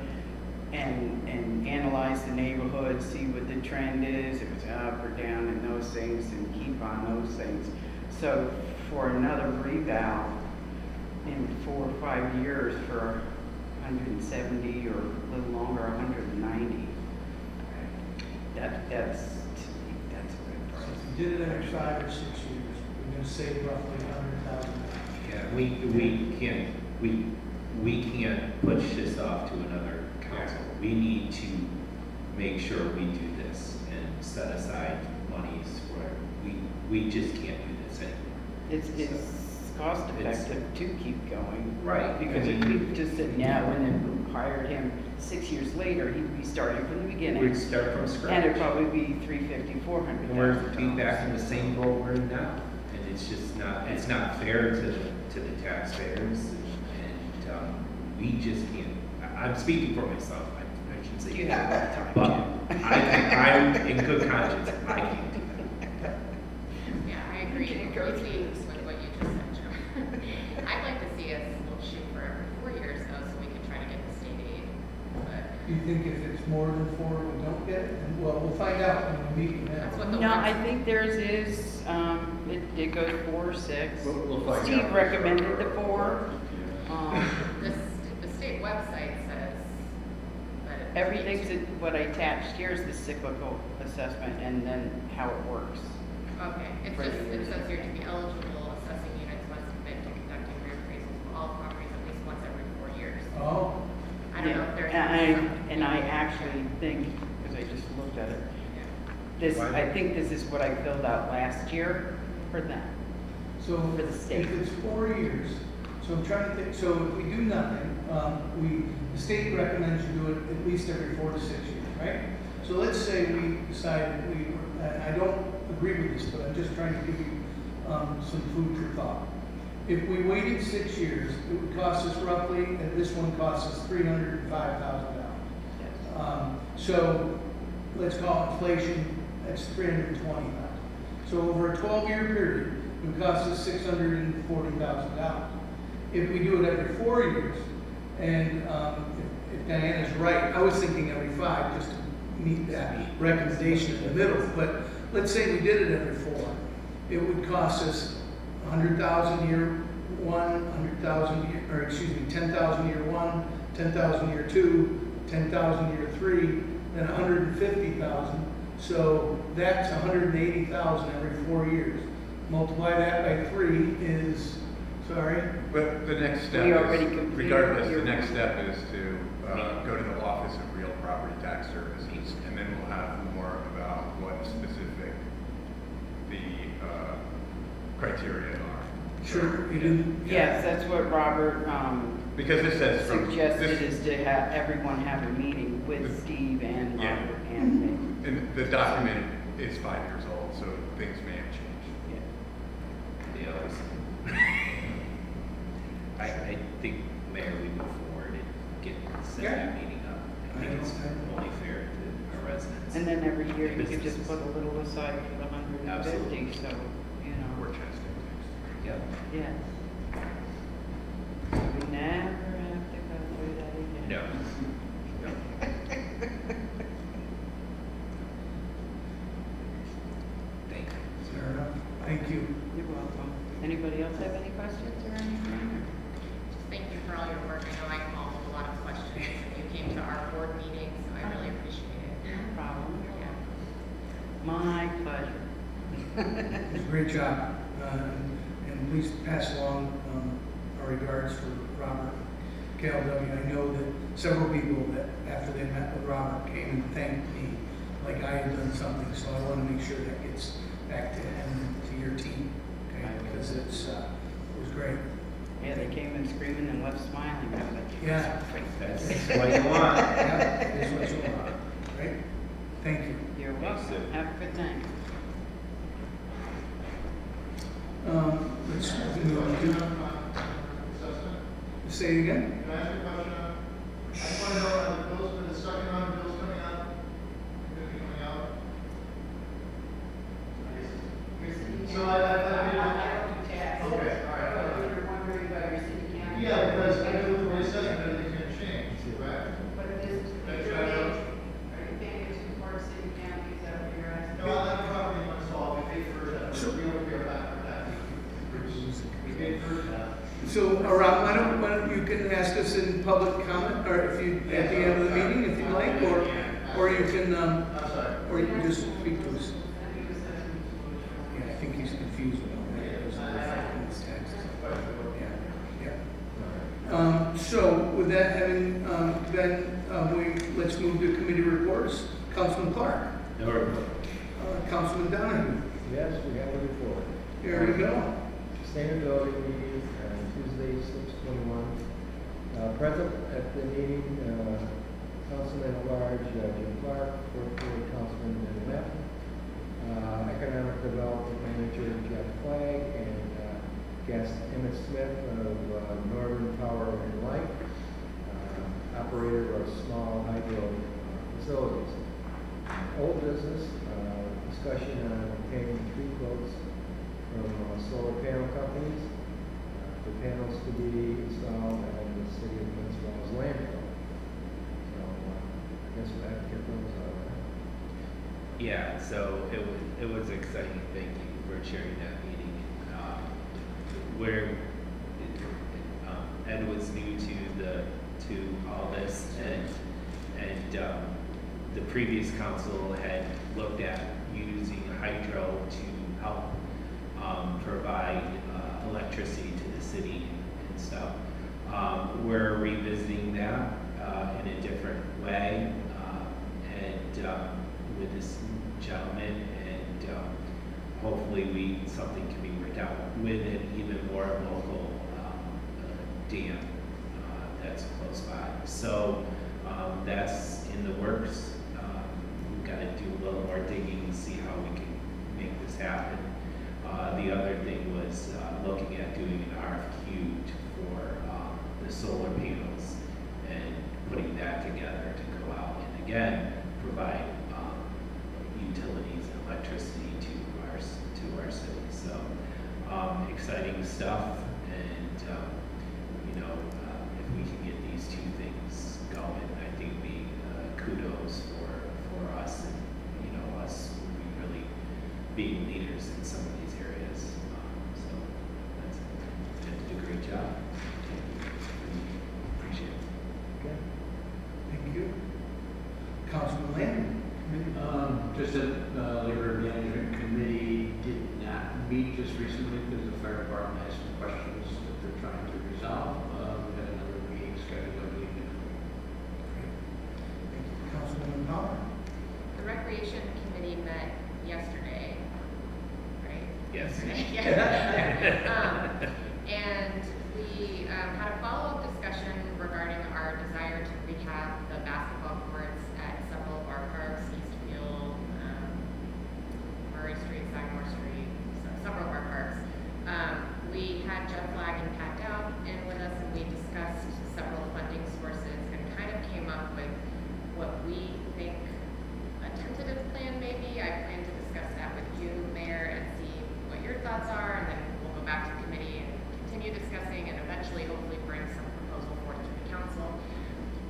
and analyze the neighborhood, see what the trend is, if it's up or down and those things, and keep on those things. So for another reval in 4 or 5 years for 170 or a little longer, 190. That's, to me, that's a good price. If you did it every 5 or 6 years, we're gonna save roughly $100,000. Yeah, we can't push this off to another council. We need to make sure we do this and set aside monies where we just can't do this anymore. It's cost effective to keep going. Right. Because if we just said now and then hired him 6 years later, he'd be starting from the beginning. We'd start from And scratch. it'd probably be $350,000, $400,000. And we're be back in the same boat we're in now. And it's just not, it's not fair to the taxpayers. And we just can't, I'm speaking for myself, I should say. You have a hard But time, I'm in good conscience, I can't do that. Yeah, I agree. Can you go With through you- this? with what you just said, Joe. I'd like to see us shoot for every 4 years though, so we can try to get the state aid. But Do you think if it's more than 4, we don't get it? And, well, we'll find out when we meet with that's them. what the. No, I website- think theirs is, it goes 4 or 6. We'll find out. Steve recommended the 4. The state website says that. it- Everything's, what I attached here is the cyclical assessment and then how it works. Okay, it For just, the it years. says here to be eligible, assessing units must commit to conducting reappraisals for all properties at least once every 4 years. Oh, I don't know if there's. And I actually think, because I just looked at it, this, I think this is what I filled out last year for them. so For the state. if it's 4 years, so I'm trying to think, so if we do nothing, the state recommends you do it at least every 4 to 6 years, right? So let's say we decide I don't agree with this, but I'm just trying to give you some food for thought. If we waited 6 years, it would cost us roughly, and this one costs us $305,000. So let's call inflation, that's $320,000. So over a 12-year period, it would cost us $640,000. If we do it every 4 years, and if Diana's right, I was thinking every 5, just to meet that recommendation in the middle, but let's say we did it every 4, it would cost us $100,000 year 1, $100,000 year, or excuse me, $10,000 year 1, $10,000 year 2, $10,000 year 3, then $150,000. So that's $180,000 every 4 years. Multiply that by 3 is, sorry, But the next step We already is, completed regardless, your- the next step is to go to the Office of Real Property Tax Services, and then we'll have more about what specific the criteria are. sure, you didn't. Yes, that's what Robert Because it says from suggested, this, is to have everyone have a meeting with Steve and Yeah. Robert and me. and the document is 5 years old, so things may have changed. Yeah. They always. I think, Mayor, we move forward and set that meeting up. I think it's only fair to our residents. And then every year you could just Businesses. put a little aside for the 150, Absolutely. so, you Or know, testing things. Yep. yes. We never have to go through that again. No. No. Thank you. Fair enough. Thank you. You're welcome. Anybody else have any questions or anything? Just thank you for all your work. I know I come home with a lot of questions, and you came to our board meeting, so I really appreciate it. No problem. Yeah. My pleasure. It was a great job. And please pass along our regards for Robert, KLW. I know that several people that, after they met with Robert, came and thanked me like I had done something, so I want to make sure that gets back to him and to your team, okay? Because it was great. Yeah, they came in screaming and left smiling. I was like, Yeah. That's what you want. Yeah, that's what you want, right? Thank you. You're Thanks, welcome. Sue. Have a good night. Let's move on to, say it again? Can I ask you a question? I just want to know, are the bills, the second round of bills coming out? Going to be coming out? So I okay, all right. You're wondering about your city council. Yeah, because I know the assessment, everything's going to change, right? But this, That's are right. you paying it to Park City County, is that what you're asking? No, I have property unsolved, we paid for that, we don't pay back for that. We paid for that. So, Rob, why don't you can ask us in public comment, or if you, at the end of the meeting, if you'd like, or you can, or you can just speak to us. Yeah, I think he's confused about that, because of the fact in his text. Yeah. So, with that having been, let's move to committee reports. Councilman Clark. No report. Councilman Donahue. Yes, we have a report. Here we go. Sustainability meeting on Tuesday, 6/21. Present at the meeting, Councilman at Large Jim Clark, fourth ward Councilman Matt, Economic Development Manager Jeff Flagg, and guest Emmett Smith of Northern Power and Light, operator of small hydro facilities. Old business, discussion on obtaining 3 quotes from solar panel companies for panels to be installed at the city of Glens landfill. So I guess we'll have to get those out. Yeah, so it was exciting. Thank you for chairing that meeting. Where Ed was new to all this, and the previous council had looked at using hydro to help provide electricity to the city and stuff. We're revisiting that in a different way, and with this gentleman, and hopefully something can be worked out with an even more local dam that's close by. So that's in the works. We've got to do a little more digging and see how we can make this happen. The other thing was looking at doing an RFQ for the solar panels and putting that together to go out and again provide utilities and electricity to our city. So exciting stuff, and if we can get these 2 things going, I think it'd be kudos for us, and us really being leaders in some of these areas. So that's did a great job. Appreciate it. Okay. Thank you. Councilman Landry. Just that Labor Management Committee did not meet just recently because the fire department has some questions that they're trying to resolve. We had another meeting scheduled, I believe, next week. Councilman Power. The Recreation Committee met yesterday, right? Yes. Yeah. And we had a follow-up discussion regarding our desire to rehab the basketball courts at several of our parks, Eastfield, Murray Street, Sagamore Street, several of our parks. We had Jeff Flagg and Pat Dowd in with us, and we discussed several funding sources and kind of came up with what we think a tentative plan may be. I plan to discuss that with you, Mayor, and see what your thoughts are, and then we'll go back to committee and continue discussing, and eventually hopefully bring some proposal forth to the council.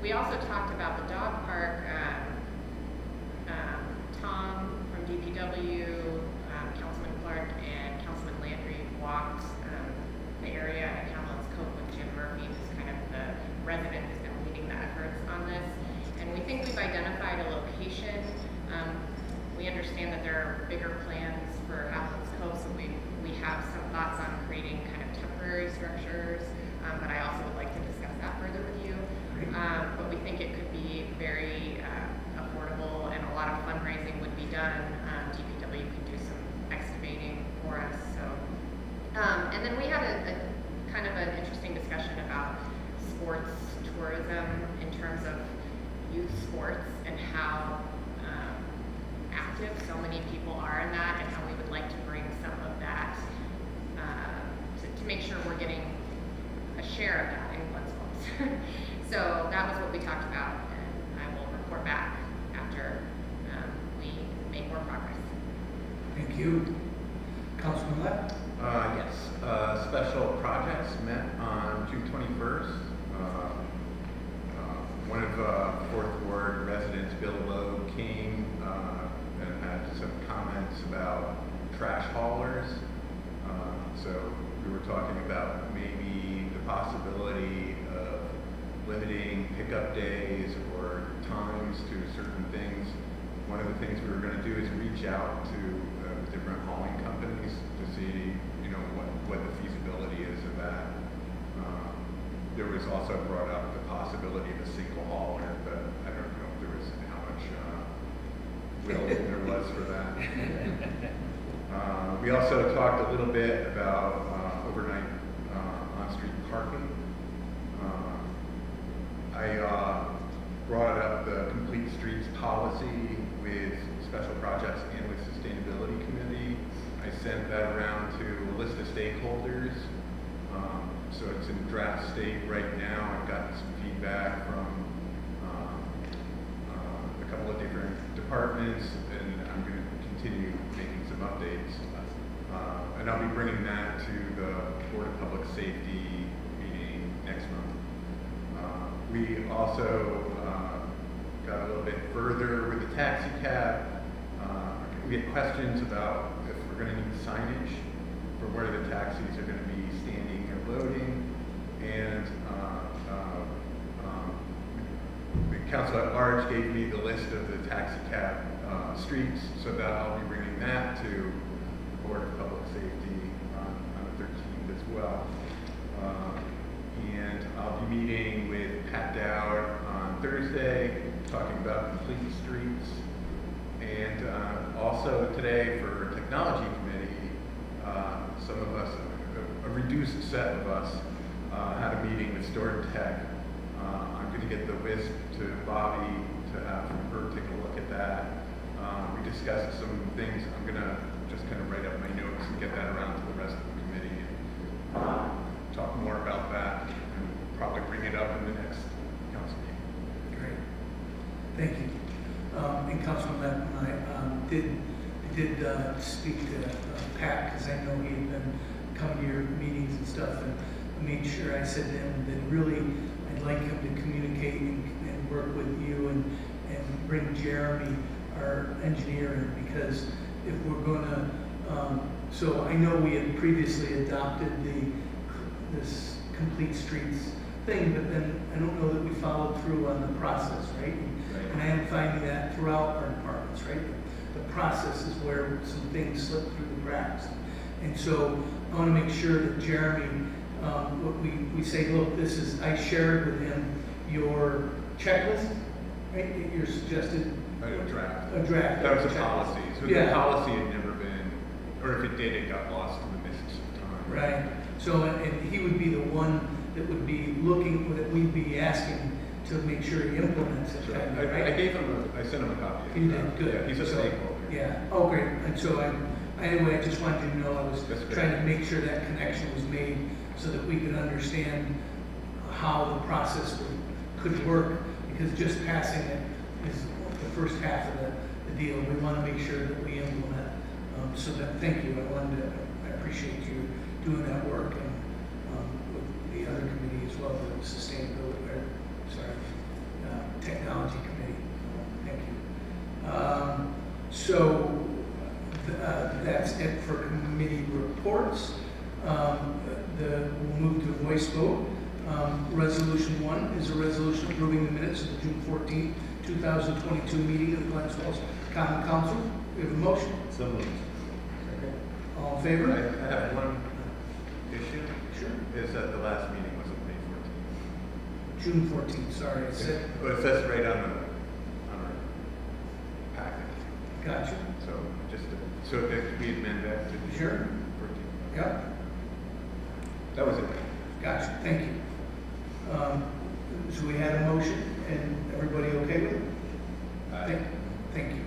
We also talked about the dog park. Tom from DPW, Councilman Clark, and Councilman Landry walked the area at Hamlin's Cove with Jim Murphy, who's kind of the resident who's been leading the efforts on this. And we think we've identified a location. We understand that there are bigger plans for Hamlin's Cove, so we have some thoughts on creating kind of temporary structures, but I also would like to discuss that further with you. But we think it could be very affordable, and a lot of fundraising would be done. DPW could do some excavating for us. So, and then we had a kind of an interesting discussion about sports tourism in terms of youth sports and how active so many people are in that, and how we would like to bring some of that to make sure we're getting a share of that in Glens Falls. So that was what we talked about, and I will report back after we make more progress. Thank you. Councilman Lepp. Yes, special projects met on June 21st. One of Fourth Ward residents, Bill Lowe, came and had some comments about trash haulers. So we were talking about maybe possibility of limiting pickup days or times to certain things. One of the things we were going to do is reach out to different hauling companies to see, you know, what the feasibility is of that. There was also brought up the possibility of a single hauler, but I don't know if there was how much will there was for that. We also talked a little bit about overnight on-street parking. I brought up the Complete Streets policy with Special Projects and with Sustainability Committee. I sent that around to a list of stakeholders. So it's in draft state right now. I've gotten some feedback from a couple of different departments, and I'm going to continue making some updates. And I'll be bringing that to the Board of Public Safety meeting next month. We also got a little bit further with the taxi cab. We had questions about if we're going to need signage for where the taxis are going to be standing or loading. And the council at large gave me the list of the taxi cab streets, so that I'll be bringing that to the Board of Public Safety on the 13th as well. And I'll be meeting with Pat Dowd on Thursday, talking about complete streets. And also today for Technology Committee, some of us, a reduced set of us, had a meeting with Stored Tech. I'm going to get the WISP to Bobby to have her take a look at that. We discussed some things. I'm going to just kind of write up my notes and get that around to the rest of the committee and talk more about that and probably bring it up in the next council meeting. Great. Thank you. And Councilman Lapp, I did speak to Pat, because I know he had been coming to your meetings and stuff, and I made sure I said to him that really I'd like him to communicate and work with you and bring Jeremy, our engineer, in, because if we're going to, so I know we had previously adopted this Complete Streets thing, but then I don't know that we followed through on the process, right? And I am finding that throughout our departments, right? The process is where some things slip through the cracks. And so I want to make sure that Jeremy, what we say, look, this is, I shared with him your checklist, right? Your suggested. A draft. A draft. That was a checklist. policy. So Yeah. the policy had never been, or if it did, it got lost in the mists of time. Right. So, and he would be the one that would be looking, that we'd be asking to make sure he implements it. So kind I of, right? gave him I sent him a copy. of You the did, draft. good. Yeah, he's a So, stakeholder. Yeah, oh, great. And so anyway, I just wanted you to know I was That's good. trying to make sure that connection was made so that we could understand how the process could work, because just passing it is the first half of the deal. We want to make sure that we implement. So that, thank you. I appreciate you doing that work, and with the other committee as well, the sustainability, technology committee. Thank you. So that's it for committee reports. We'll move to voice vote. Resolution 1 is a resolution approving the minutes of the June 14th, 2022 meeting of the Glens Common Council. We have a motion. So moved. All in favor? I have one issue. Sure. Is that the last meeting wasn't May 14th. June 14th, sorry, I said. But it says right on our packet. Gotcha. So that we amend that to the Sure. 14th. Yep, That was it. gotcha, thank you. So we had a motion, and everybody okay with it? Thank you.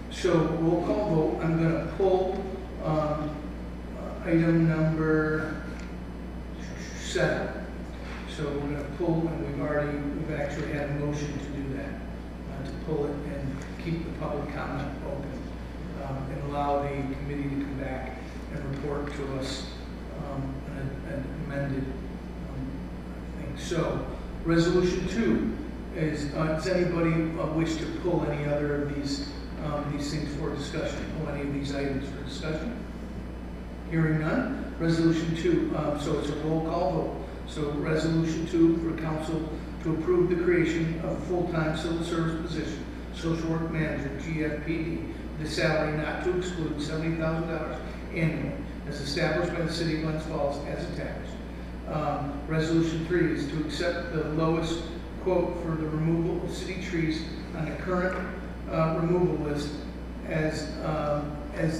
So roll call vote, I'm gonna pull, item number 7. So we're gonna pull, and we've actually had a motion to do that, to pull it and keep the public comment open, and allow the committee to come back and report to us, an amended, thing. So, resolution 2 is, does anybody wish to pull any other of these things for discussion, pull any of these items for discussion? Hearing none. Resolution 2, so it's a roll call vote. So resolution 2 for council to approve the creation of a full-time civil service position, social work manager, GFPD, the salary not to exclude $70,000 annually, as established by the city of Glens Falls as attached. Resolution 3 is to accept the lowest quote for the removal of city trees on the current removal list as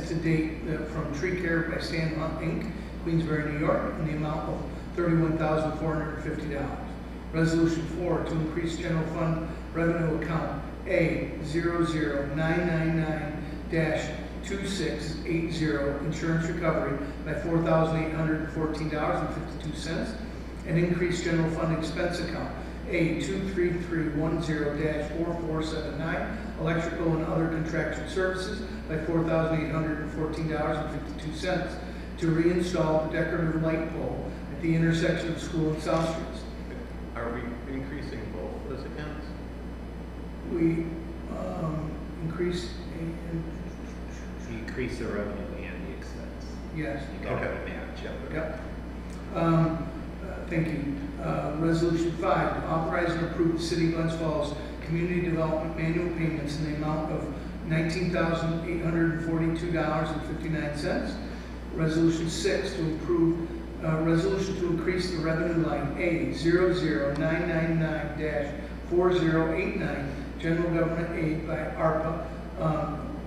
to date from Tree Care by Stan Hunt Inc., Queensbury, New York, in the amount of $31,450. Resolution 4 to increase general fund revenue account A00999-2680 insurance recovery by $4,814.52 and increase general fund expense account A23310-4479 electrical and other contractual services by $4,814.52 to reinstall the decorative light pole at the intersection of School and South Streets. Are we increasing both those accounts? We increased and Increase the revenue and the expense. yes. You got Okay. to match up. Yep. Thank you. Resolution 5, to authorize and approve the City of Glens Falls Community Development manual payments in the amount of $19,842.59. Resolution 6, to approve resolution to increase the revenue line A00999-4089 general government aid by ARPA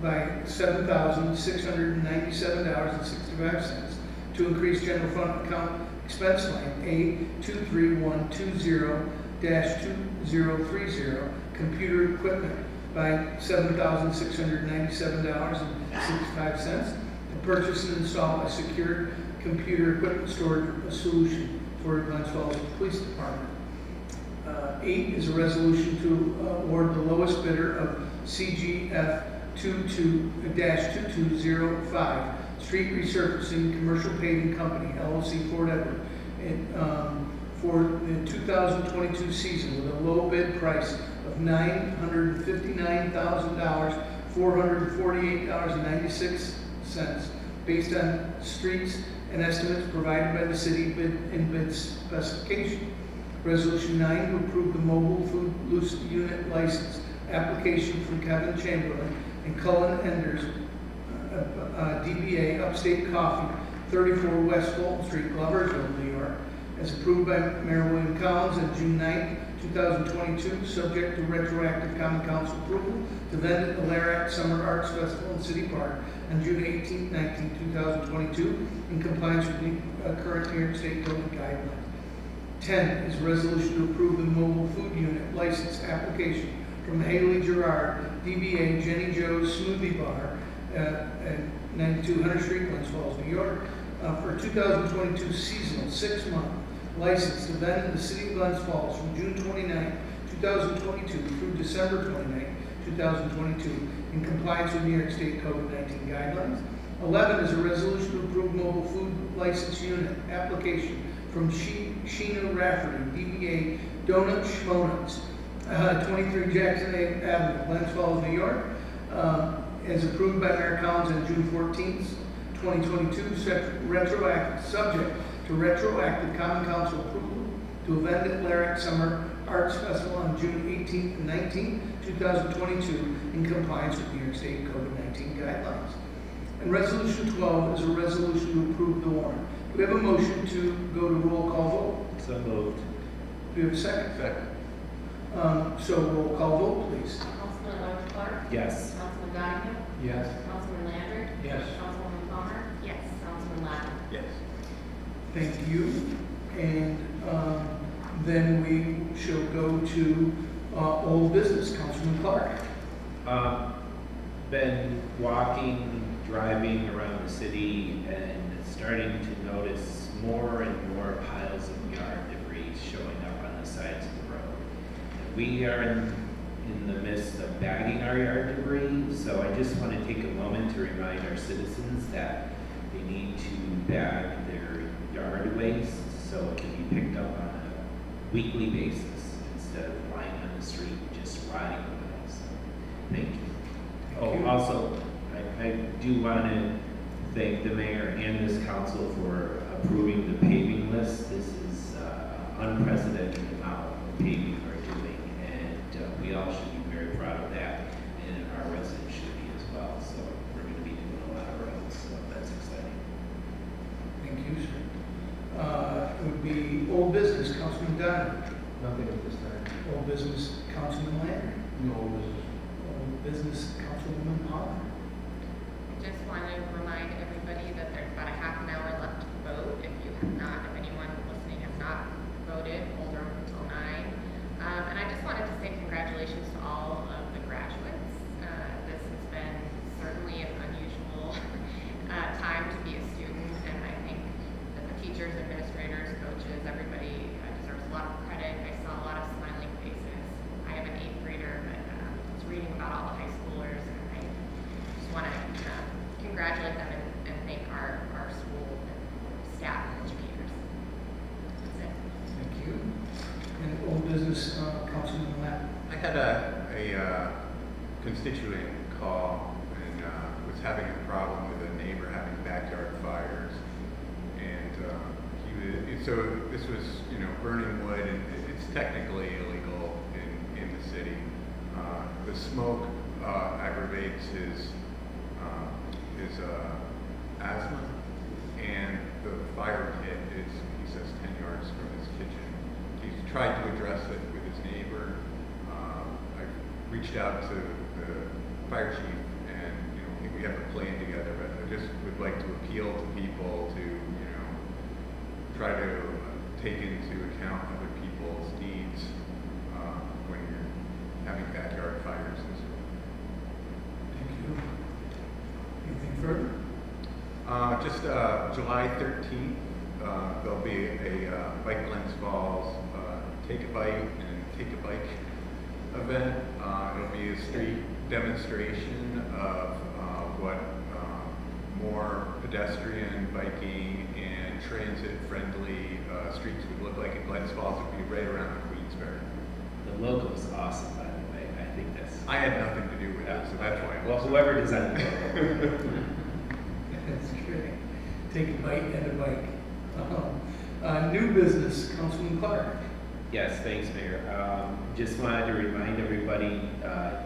by $7,697.65 to increase general fund account expense line A23120-2030 computer equipment by $7,697.65 to purchase and install a secure computer equipment storage solution for Glens Falls Police Department. 8 is a resolution to award the lowest bidder of CGF 22-2205 Street Resurfacing Commercial Paving Company, LLC, Fort Edward, for the 2022 season with a low bid price of $959,448.96 based on streets and estimates provided by the city bid specification. Resolution 9 to approve the mobile food loose unit license application from Kevin Chamberlain and Cullen Enders, DBA Upstate Coffee, 34 West Fulton Street, Gloversville, New York, as approved by Mayor William Collins on June 9, 2022, subject to retroactive common council approval to vend at the Larac Summer Arts Festival in City Park on June 18, 19, 2022, in compliance with the current New York State Code guidelines. 10 is a resolution to approve the mobile food unit license application from Haley Gerard, DBA Jenny Joe's Smoothie Bar at 9200 Street, Glens Falls, New York, for 2022 seasonal 6-month license to vend in the city of Glens Falls from June 29, 2022 through December 29, 2022 in compliance with New York State COVID-19 guidelines. 11 is a resolution to approve mobile food license unit application from Sheena Rafferty, DBA Donut Schmonuts, 23 Jackson Avenue, Glens Falls, New York, as approved by Mayor Collins on June 14th, 2022, subject to retroactive common council approval to event at Larac Summer Arts Festival on June 18th and 19th, 2022, in compliance with New York State COVID-19 guidelines. And Resolution 12 is a resolution to approve the warrant. Do we have a motion to go to roll call vote? So moved. Do we have a second? Second. So roll call vote, please. Councilman Lawrence Clark? Yes. Councilman Donovan? Yes. Councilman Landry? Yes. Councilwoman Palmer? Yes. Councilman Latta? Yes. Thank you. And then we shall go to old business. Councilman Clark. Been walking, driving around the city and starting to notice more and more piles of yard debris showing up on the sides of the road. We are in the midst of bagging our yard debris, so I just want to take a moment to remind our citizens that they need to bag their yard waste so it can be picked up on a weekly basis instead of lying on the street just rotting away. So, thank you. Thank you. Also, I do want to thank the mayor and this council for approving the paving list. This is unprecedented amount of paving we're doing, and we all should be very proud of that, and our residents should be as well. So we're going to be doing a lot of roads, so that's exciting. Thank you, sir. It would be old business, Councilman Dunn. Nothing at this time. Old business, Councilman Landry. No business. Old business, Councilwoman Palmer. Just want to remind everybody that there's about a half an hour left to vote. If you have not, if anyone listening has not voted, hold them until 9. And I just wanted to say congratulations to all of the graduates. This has been certainly an unusual time to be a student, and I think that the teachers, administrators, coaches, everybody deserves a lot of credit. I saw a lot of smiling faces. I have an 8th grader, but I was reading about all the high schoolers, and I just want to congratulate them and thank our school staff and educators. That's it. Thank you. And old business, Councilman Lapp. I had a constituent call and was having a problem with a neighbor having backyard fires. And so this was, burning wood, and it's technically illegal in the city. The smoke aggravates his asthma, and the fire pit is, he says, 10 yards from his kitchen. He's tried to address it with his neighbor. I reached out to the fire chief, and I think we have a plan together, but I just would like to appeal to people to try to take into account other people's needs when you're having backyard fires and so on. Thank you. Anything further? Just July 13th, there'll be a Bike Glens Falls Take a Bike and Take a Bike event. It'll be a street demonstration of what more pedestrian, biking, and transit-friendly streets would look like in Glens Falls. It would be right around Queensbury. The logo is awesome, by the way. I think that's. I had nothing to do with it, so that's why. Well, whoever designed the logo. That's great. Take a bite and a bike. New business, Councilman Clark. Yes, thanks, Mayor. Just wanted to remind everybody,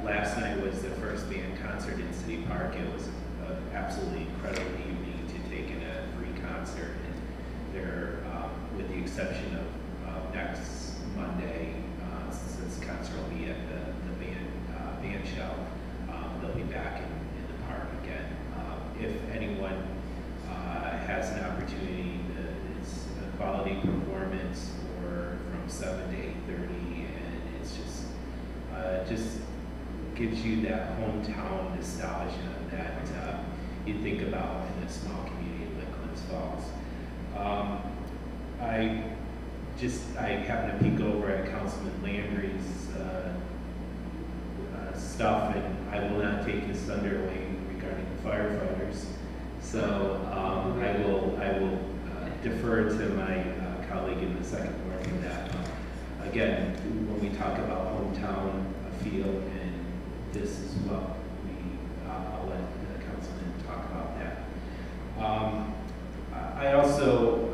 last night was the first band concert in City Park. It was an absolutely incredible evening to take in a free concert. And they're, with the exception of next Monday, since the concert will be at the band shell, they'll be back in the park again. If anyone has an opportunity, it's a quality performance or from 7 to 8:30, and it's just gives you that hometown nostalgia that you think about in a small community like Glens Falls. I happened to peek over at Councilman Landry's stuff, and I will not take his thunder away regarding the firefighters. So I will defer to my colleague in the second ward for that. Again, when we talk about hometown feel, and this is what I'll let the councilman talk about that. I also,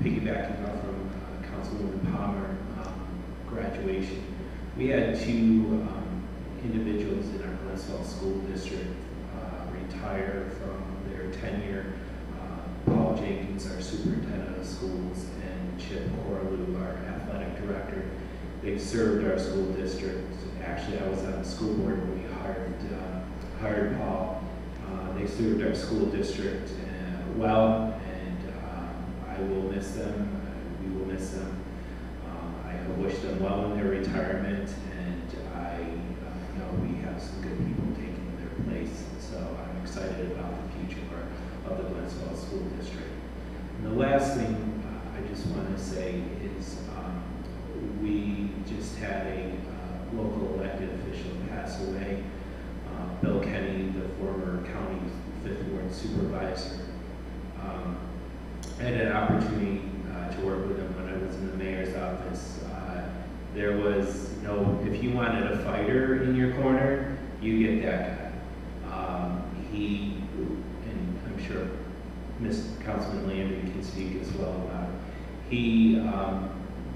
piggybacking off from Councilwoman Palmer, graduation, we had 2 individuals in our Glens Falls School District retire from their tenure. Paul Jenkins, our superintendent of schools, and Chip Corlew, our athletic director. They've served our school district. Actually, I was on the school board when we hired Paul. They served our school district well, and I will miss them. We will miss them. I wish them well in their retirement, and I know we have some good people taking their place. So I'm excited about the future of the Glens Falls School District. And the last thing I just want to say is we just had a local elected official pass away. Bill Kenny, the former county 5th Ward supervisor. I had an opportunity to work with him when I was in the mayor's office. There was if you wanted a fighter in your corner, you get that guy. And I'm Councilman Landry can speak as well about. He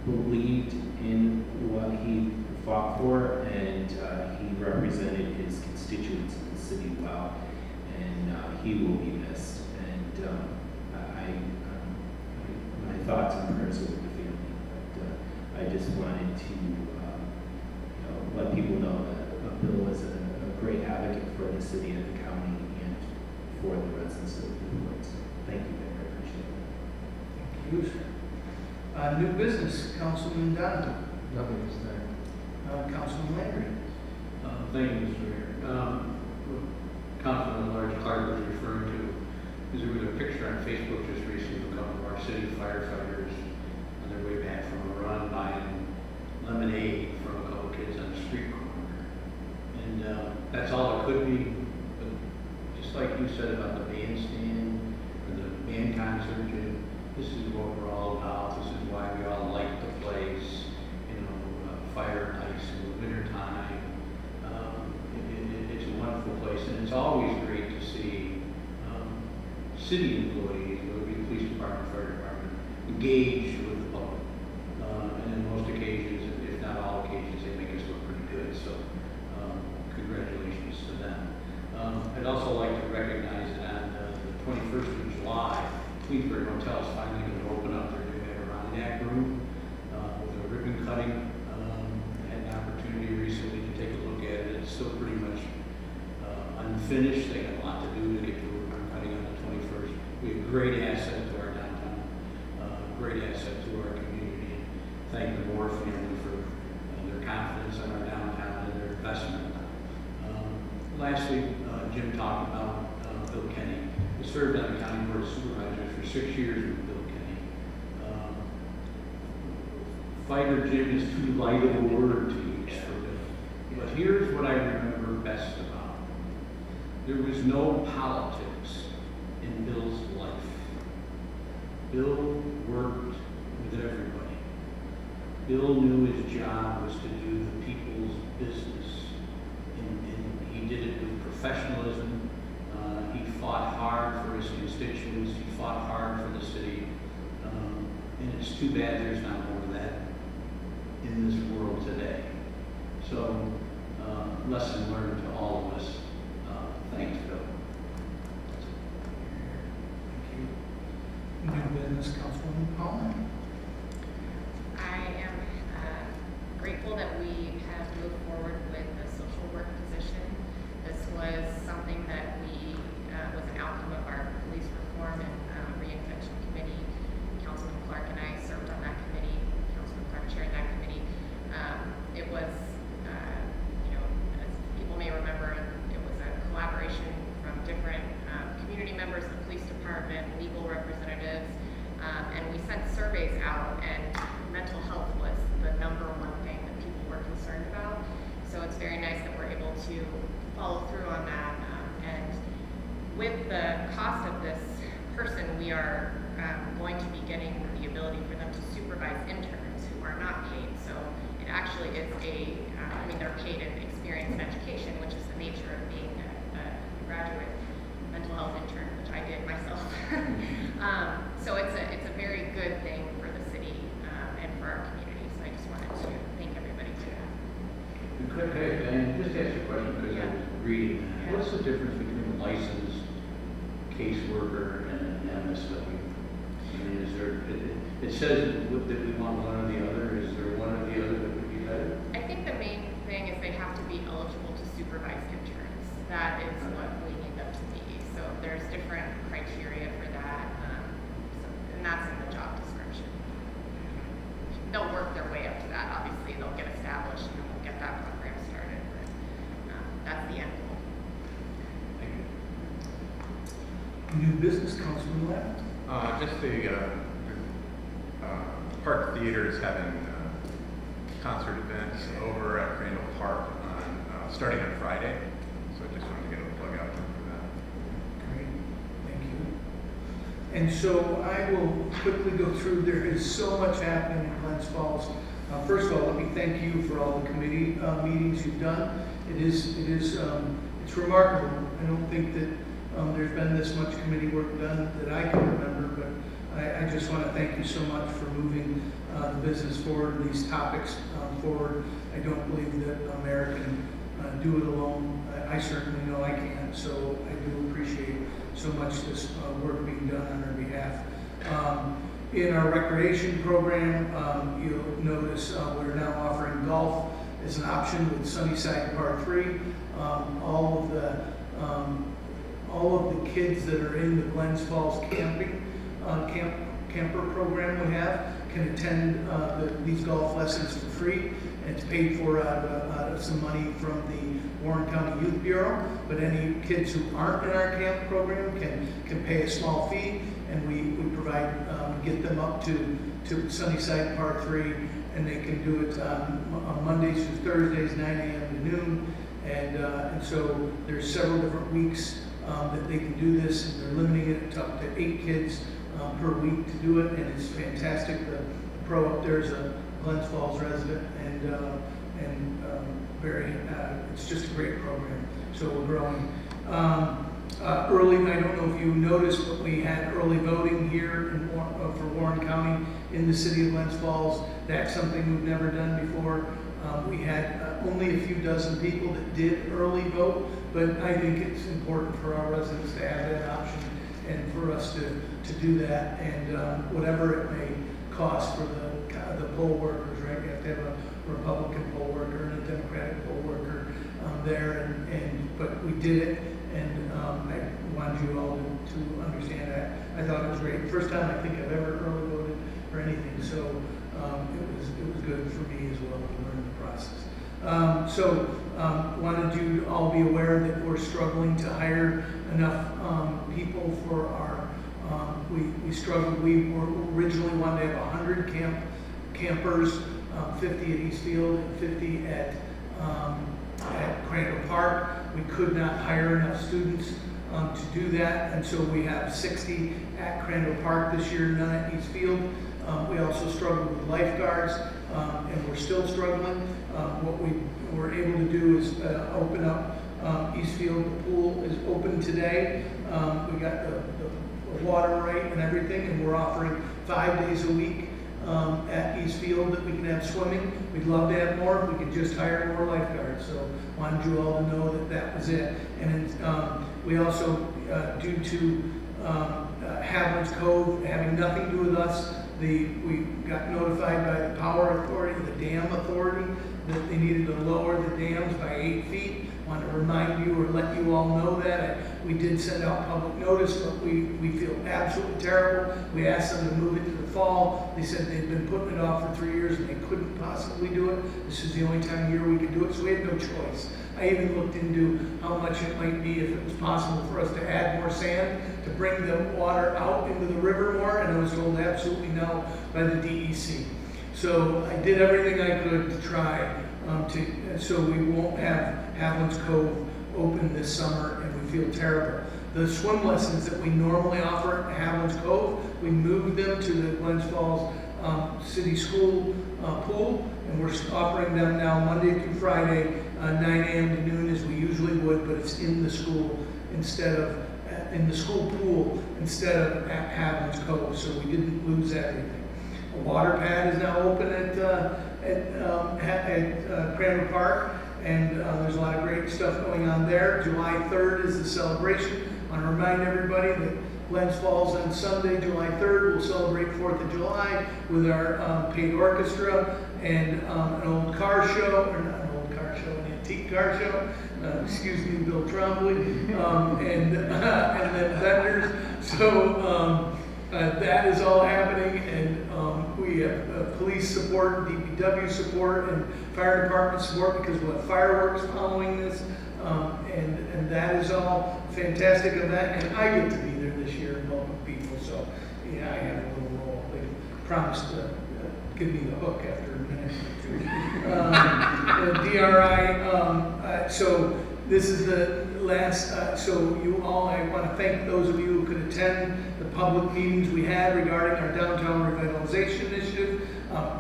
believed in what he fought for, and he represented his constituents in the city well, and he will be missed. And my thoughts and prayers are with the family. But I just wanted to let people know that Bill was a great advocate for the city and the county and for the residents of the woods. Thank you, Mayor. I appreciate it. Thank you. New business, Councilman Donovan. Nothing this time. Councilman Landry. Thank you, Mr. Mayor. What Councilman Large Clark was referring to is there was a picture on Facebook just recently of a couple of our city firefighters on their way back from a run buying lemonade from a couple kids on the street corner. And that's all it could be. But just like you said about the bandstand or the band concert, Jim, this is what we're all about. This is why we all like the place. You know, fire and ice in the wintertime. It's a wonderful place, and it's always great to see city employees, whether it be the police department, fire department, engage with the public. And in most occasions, if not all occasions, they make us look pretty good. So congratulations to them. I'd also like to recognize that on the 21st of July, Queensbury Hotel is finally going to open up their new Adirondack room with a ribbon cutting. Had an opportunity recently to take a look at it. It's still pretty much unfinished. They got a lot to do to get the ribbon cutting on the 21st. We have a great asset to our downtown, great asset to our community. Thank the Moore family for their confidence in our downtown and their investment. Lastly, Jim talked about Bill Kenny. He served on the County Board of Supervisors for 6 years with Bill Kenny. Fighter Jim is too light of a word to use for Bill. But here's what I remember best about him. There was no politics in Bill's life. Bill worked with everybody. Bill knew his job was to do the people's business. And he did it with professionalism. He fought hard for his constituents. He fought hard for the city. And it's too bad there's not more of that in this world today. So, lesson learned to all of us. Thanks, Bill. New business, Councilwoman Palmer. I am grateful that we have moved forward with the social work position. This was something that was an outcome of our police reform and reinvention committee. Councilman Clark and I served on that committee. Councilman Clark chaired that committee. It was, as people may remember, it was a collaboration from different community members, the police department, legal representatives, and we sent surveys out, and mental health was the #1 thing that people were concerned about. So it's very nice that we're able to follow through on that. And with the cost of this person, we are going to be getting the ability for them to supervise interns who are not paid. So it actually is they're paid in experience and education, which is the nature of being a graduate mental health intern, which I did myself. So it's a very good thing for the city and for our community. So I just wanted to thank everybody for that. And just ask you a question because I was reading. Yeah. What's the difference between a licensed caseworker and an MSW? I mean, is there? It says that we want one or the other. Is there one or the other that would be better? I think the main thing is they have to be eligible to supervise interns. That is what we need them to be. So there's different criteria for that, and that's in the job description. They'll work their way up to that. Obviously, they'll get established and we'll get that program started. But that's the end goal. New business, Councilman Lab. Just the Park Theater is having concert events over at Crandall Park on starting on Friday. So I just wanted to get a plug out there for that. Great, thank you. And so I will quickly go through, there is so much happening in Glens Falls. First of all, let me thank you for all the committee meetings you've done. It's remarkable. I don't think that there's been this much committee work done that I can remember, but I just want to thank you so much for moving the business forward, these topics forward. I don't believe that America can do it alone. I certainly know I can't, so I do appreciate so much this work being done on our behalf. In our recreation program, you'll notice we're now offering golf as an option with Sunnyside Par 3. All of the kids that are in the Glens Falls camper program we have can attend these golf lessons for free. And it's paid for out of some money from the Warren County Youth Bureau. But any kids who aren't in our camp program can pay a small fee, and we provide get them up to Sunnyside Par 3, and they can do it on Mondays through Thursdays, 9 a.m. to noon. And so there's several different weeks that they can do this, and they're limiting it up to 8 kids per week to do it, and it's fantastic. The pro up there is a Glens Falls resident, and it's just a great program. So we're growing. Early, I don't know if you noticed, but we had early voting here for Warren County in the city of Glens Falls. That's something we've never done before. We had only a few dozen people that did early vote, but I think it's important for our residents to have that option and for us to do that. And whatever it may cost for the poll workers, right? You have to have a Republican poll worker and a Democratic poll worker there, but we did it, and I wanted you all to understand that. I thought it was great. First time I think I've ever early voted for anything, so it was good for me as well to learn the process. Wanted you to all be aware that we're struggling to hire enough people for our. We struggled. We were originally wanted to have 100 campers, 50 at Eastfield and 50 at Crandall Park. We could not hire enough students to do that, and so we have 60 at Crandall Park this year, none at Eastfield. We also struggled with lifeguards, and we're still struggling. What we were able to do is open up Eastfield. The pool is open today. We got the water right and everything, and we're offering 5 days a week at Eastfield that we can have swimming. We'd love to have more if we could just hire more lifeguards. So wanted you all to know that that was it. And we also, due to Haviland's Cove having nothing to do with us, we got notified by the power authority, the dam authority, that they needed to lower the dams by 8 feet. Want to remind you or let you all know that. We did send out public notice, but we feel absolutely terrible. We asked them to move it to the fall. They said they'd been putting it off for 3 years and they couldn't possibly do it. This is the only time of year we could do it, so we had no choice. I even looked into how much it might be if it was possible for us to add more sand to bring the water out into the river more, and I was told absolutely no by the DEC. So I did everything I could to try so we won't have Haviland's Cove open this summer, and we feel terrible. The swim lessons that we normally offer at Haviland's Cove, we moved them to the Glens Falls City School pool, and we're offering them now Monday through Friday, 9 a.m. to noon as we usually would, but it's in the school instead of in the school pool instead of at Haviland's Cove, so we didn't lose everything. A water pad is now open at Crandall Park, and there's a lot of great stuff going on there. July 3rd is the celebration. I want to remind everybody that Glens Falls on Sunday, July 3rd, will celebrate 4th of July with our paid orchestra and an old car show, or not an old car show, an antique car show. Excuse me, Bill Trombley, and then vendors. So that is all happening, and we have police support, DPW support, and fire department support because we'll have fireworks following this, and that is all fantastic event, and I get to be there this year and welcome people, so yeah, I have a little role. They promised to give me the hook after a minute or two. DRI, so this is the last, so you all, I want to thank those of you who could attend the public meetings we had regarding our downtown revitalization initiative.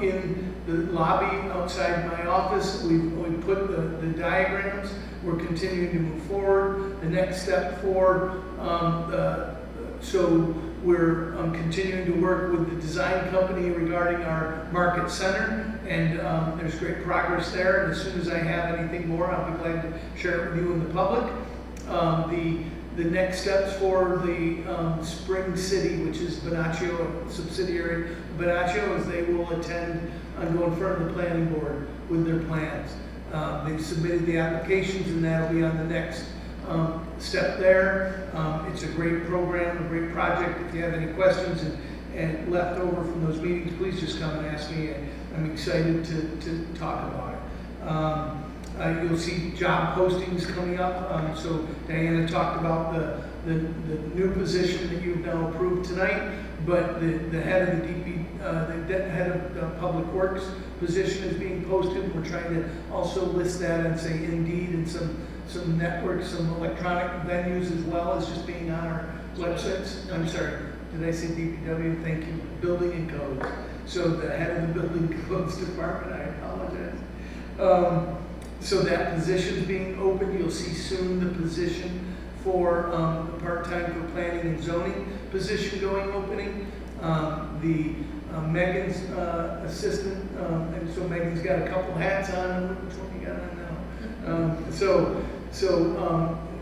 In the lobby outside my office, we put the diagrams we're continuing to move forward. The next step for, so we're continuing to work with the design company regarding our market center, and there's great progress there. And as soon as I have anything more, I'll be glad to share it with you and the public. The next steps for the Spring City, which is Bonaccio, subsidiary of Bonaccio, is they will attend and go in front of the planning board with their plans. They've submitted the applications, and that'll be on the next step there. It's a great program, a great project. If you have any questions and left over from those meetings, please just come and ask me. I'm excited to talk about it. You'll see job postings coming up. So Diana talked about the new position that you've now approved tonight, but the head of the head of Public Works position is being posted. We're trying to also list that on, say, Indeed and some networks, some electronic venues, as well as just being on our websites. I'm sorry, did I say DPW? Thank you. Building and Codes. So the head of the Building and Codes department, I apologize. So that position is being opened. You'll see soon the position for the part-time for planning and zoning position opening. Megan's assistant, and so Megan's got a couple hats on. Which one you got on now? So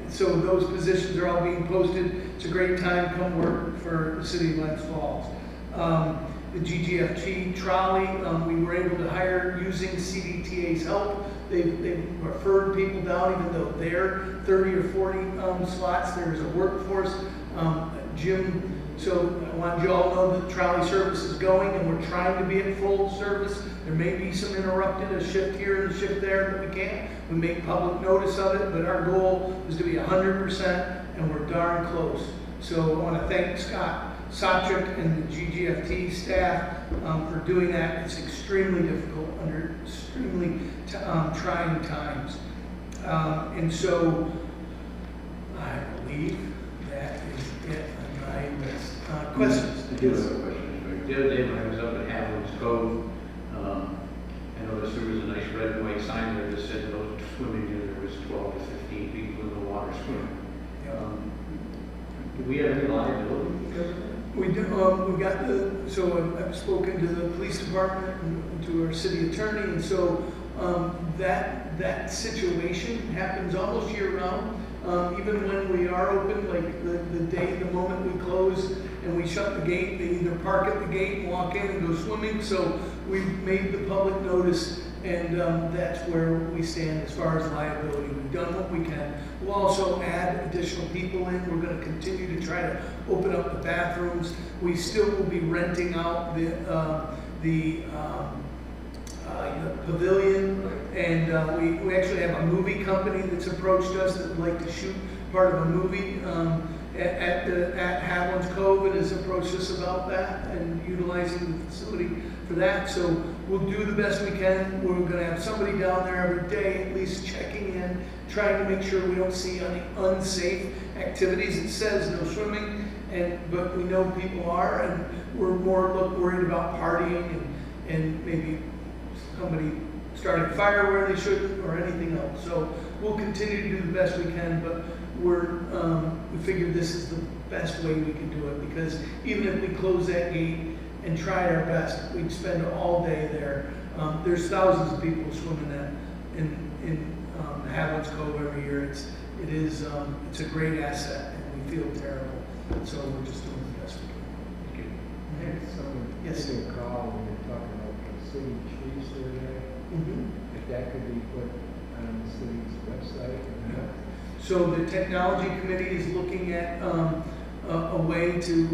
those positions are all being posted. It's a great time. Come work for the city of Glens Falls. The GGFG trolley, we were able to hire using CDTA's help. They've referred people down, even though they're 30 or 40 slots. There's a workforce. Jim, so I want you all to know that trolley service is going, and we're trying to be at full service. There may be some interrupted, a shift here and a shift there that we can't. We make public notice of it, but our goal is to be 100%, and we're darn close. So I want to thank Scott Sopchik and the GGFT staff for doing that. It's extremely difficult under extremely trying times. And so I believe that is it on my list. Questions? I do have a question. The other day when I was up at Haviland's Cove, I noticed there was a nice red and white sign there that said no swimming, and there was 12 to 15 people in the water swimming. Do we have any liability because of that? We do. We got so I've spoken to the police department and to our city attorney, and so that situation happens almost year round. Even when we are open, like the moment we close and we shut the gate, they either park at the gate and walk in and go swimming. So we've made the public notice, and that's where we stand as far as liability. We've done what we can. We'll also add additional people in. We're going to continue to try to open up the bathrooms. We still will be renting out the pavilion, and we actually have a movie company that's approached us that would like to shoot part of a movie at Haviland's Cove, and has approached us about that and utilizing the facility for that. So we'll do the best we can. We're going to have somebody down there every day, at least checking in, trying to make sure we don't see any unsafe activities. It says no swimming, but we know people are, and we're more worried about partying and maybe somebody starting a fire where they shouldn't, or anything else. So we'll continue to do the best we can, but we figured this is the best way we can do it, because even if we close that gate and try our best, we'd spend all day there. There's thousands of people swimming in Haviland's Cove every year. It's a great asset, and we feel terrible. So we're just doing the best we can. I had someone Yes. give me a call when you're talking about the city tree survey. If that could be put on the city's website. So the technology committee is looking at a way to,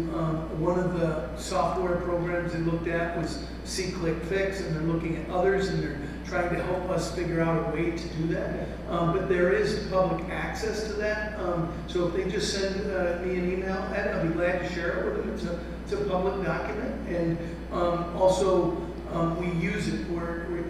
one of the software programs they looked at was See-Click-Fix, and they're looking at others, and they're trying to help us figure out a way to do that. But there is public access to that. So if they just send me an email, I'll be glad to share it with them. It's a public document. And also, we use it,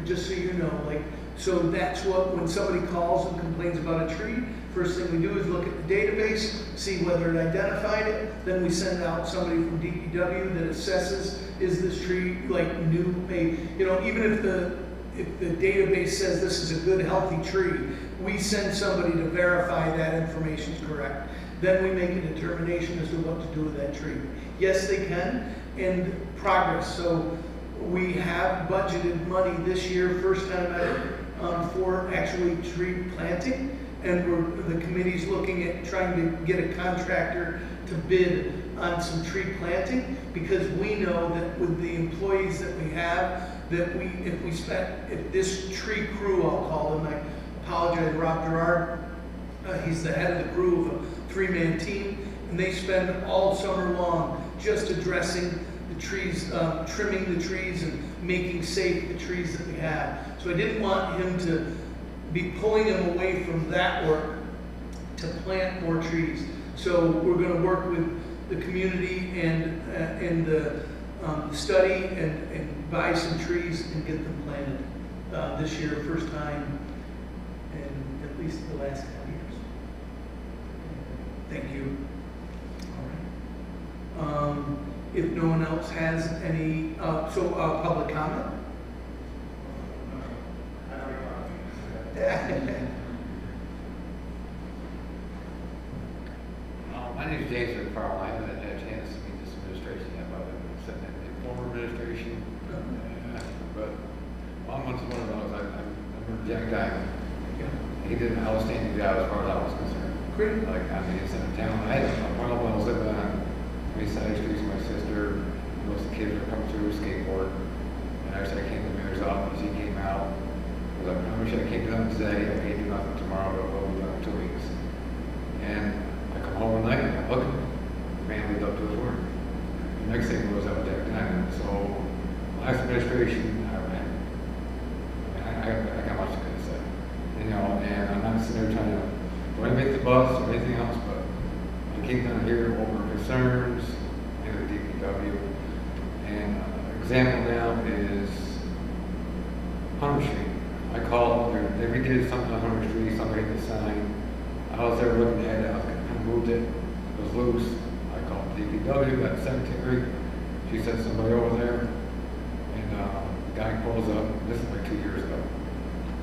just so you know, so that's what, when somebody calls and complains about a tree, first thing we do is look at the database, see whether it identified it. Then we send out somebody from DPW that assesses, is this tree new? Even if the database says this is a good, healthy tree, we send somebody to verify that information is correct. Then we make a determination as to what to do with that tree. Yes, they can, and progress. So we have budgeted money this year, first time ever, for actually tree planting. And the committee's looking at trying to get a contractor to bid on some tree planting, because we know that with the employees that we have, that if this tree crew, I'll call him, I apologize, Rob Gerard, he's the head of the crew of a 3-man team, and they spend all summer long just addressing the trees, trimming the trees and making safe the trees that we have. So I didn't want him to be pulling him away from that work to plant more trees. So we're going to work with the community and the study and buy some trees and get them planted this year, first time in at least the last 10 years. Thank you. All right. If no one else has any, public comment? My name is James McFarland. I haven't had a chance to meet this administration yet, but I've been sitting in the former administration. But one month one of those, I remember Jack Diamond. He did an outstanding job as far as I was concerned. Great. Like, I mean, it's in a town. I had a problem when I was living on East Side Streets with my sister. Most of the kids were coming through with skateboard. And actually, I came to the mayor's office. He came out. I was like, I wish I came to them today. I can't do nothing tomorrow, but we'll be done in 2 weeks. And I come home one night and I'm looking. The man lived up to his word. The next thing was I was Jack Diamond. So, last administration, I got much to say. You know, and I'm not sitting there trying to make the bus or anything else, but I came down here over concerns in the DPW. And an example now is Hunter Street. I called, they redid something on Hunter Street, somebody hit the sign. I was there looking at it, I was kind of moved it, it was loose. I called DPW, got the secretary. She said somebody over there. And the guy pulls up, this is like 2 years ago.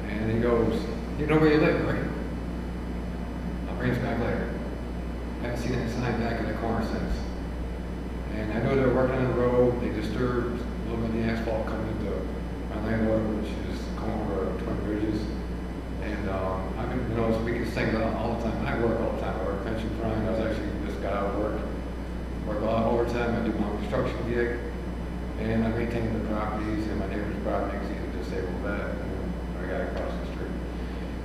And he goes, you know where you live, right? I'll bring us back later. I haven't seen that sign back in the corner since. And I know they're working on the road, they disturbed a little bit of the asphalt coming into my landlord, which is corner of Twin Bridges. And I've been, we can sing all the time. I work all the time. I work pension prime. I was actually just got out of work a lot of overtime. I do my own construction gig. And I maintain the properties and my neighbor's properties, he's a disabled vet, and I got across the street.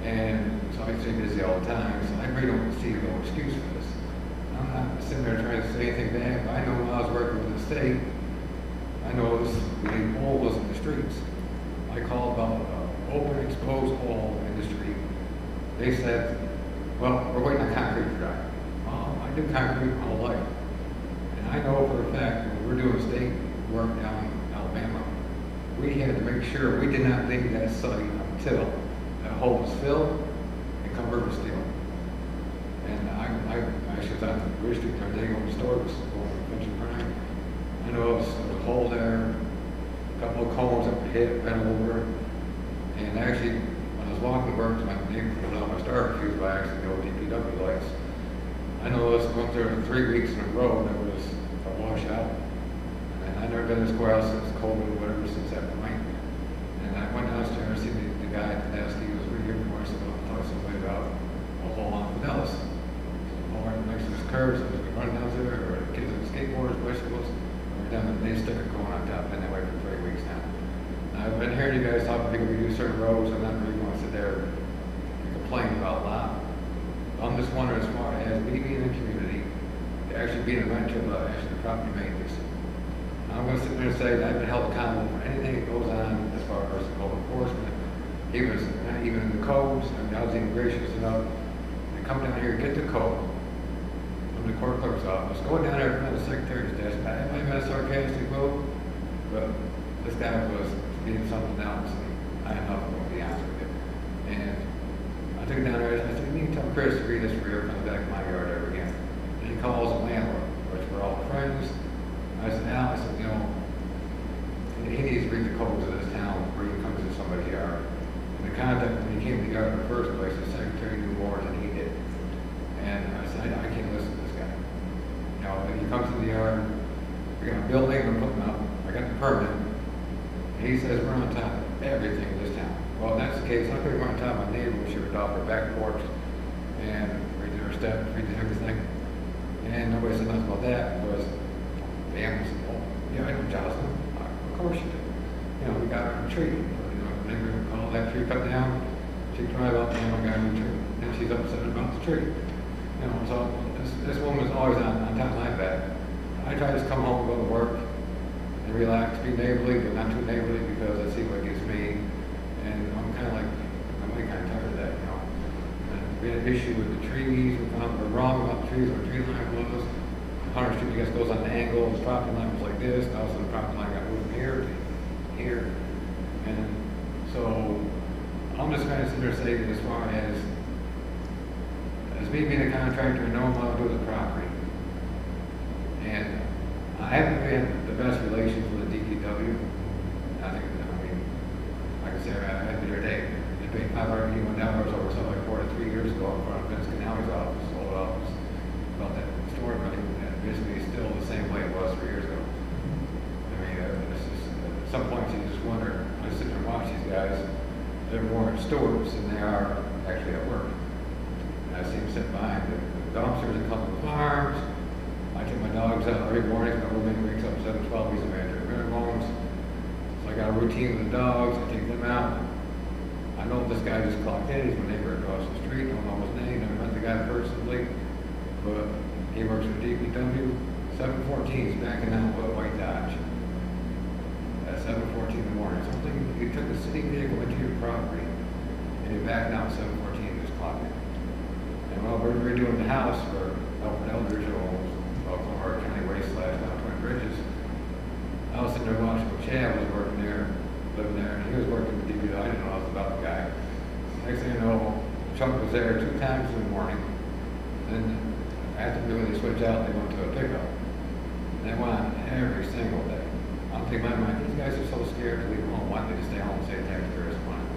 And so I stay busy all the time, so I really don't see no excuse for this. I'm not sitting there trying to say anything bad, but I know when I was working with the state, I know this, we need holes in the streets. I called about open exposed hole in the street. They said, well, we're waiting on concrete to dry. Well, I do concrete my whole life. And I know for a fact when we're doing state work down in Alabama, we had to make sure we did not leave that site until that hole was filled and covered with steel. And I actually thought the bridge street there, they go to stores going to pension prime. I know there was a hole there, a couple of cones that were hit, bent over. And actually, when I was walking to work to my neighborhood, on my starter fuse by accident, the old DPW lights, I know this went there 3 weeks in a row, there was a washout. And I've never been to this courthouse since COVID or whatever, since that point. And I went downstairs, see the guy at the desk, he was right here before, I said, I'll talk to somebody about a hole on Fidelis. All right next to his curves, I was running down there, or kids on skateboards, bicycles, and we're down the main sticker going on top, been that way for 3 weeks now. I've been hearing you guys talk about people redo certain roads. I'm not really going to sit there and complain about a lot. I'm just wondering, as far as me being in the community, to actually being a renter of actually property maintenance. I'm going to sit there and say that I've been held accountable for anything that goes on as far as code enforcement. Even in the codes, I mean, I was immigration, you know, they come down here, get the code from the court clerk's office, go down there from the secretary's desk. I might have been a sarcastic vote, but this guy was being something else. I am not going to be honest with you. And I took it down there, I said, you need to tell Chris to read this for you, comes back in my yard ever again. And he calls the landlord, which we're all friends. I said, Al, you know, he needs to read the codes of this town before he comes to somebody's yard. And the contact, when he came to the yard in the first place, the second permit. And he says we're on top of everything in this town. Well, if that's the case, how come we're on top of my neighbor when she would off her back porch and read her steps, read everything? And nobody said nothing about that because the animals said, oh, yeah, I know Jocelyn. Of course you do. You know, we got her a tree. You know, the neighbor would call that tree cut down. She'd drive up and we got her a tree. And she's upset about the tree. You know, so this woman's always on top of my back. I try to just come home, go to work, and relax, be neighborly, but not too neighborly because I see what gets me. And I'm kind of like, I'm really kind of tired of that, you know. And we had an issue with the trees, we found we're wrong about the trees, our tree line was. 100th Street, I guess, goes on an angle, the property line was like this, and also the property line got moved from here to here. And so, I'm just kind of sitting there saying as far as me being a contractor, I know how to do the property. And I haven't really had the best relations with the DPW. I mean, like I said, I had to do their day. They paid $581 over something like 4 to 3 years ago in front of Vince Canale's office, old office, about that store money. And basically still the same way it was 3 years ago. I mean, it's just, at some point you just wonder, I sit there and watch these guys, they're more at stores than they are actually at work. And I see them sit behind the dumpsters at Cumberland Farms. I take my dogs out every morning. My roommate wakes up at 7:12. He's a manager at Marathons. So I got a routine with the dogs. I take them out. I know this guy just clocked in. He's my neighbor across the street. Don't know his name. Never met the guy personally. But he works for DPW. 7:14. He's backing out with a white Dodge. At 7:14 in the morning. Something you took a city vehicle into your property and you're backing out at 7:14. Just clocked in. And while we're redoing the house for Alfred Eldridge, our county waste slash now Twin Bridges, I was sitting there watching when Chad was working there, living there, and he was working with DPW. I didn't know anything about the guy. Next thing you know, Chuck was there 2 times in the morning. Then afternoon they switched out, they went to a pickup. And they went on every single day. I'm thinking in my mind, these guys are so scared to leave home. Why don't they just stay home and save taxpayers money?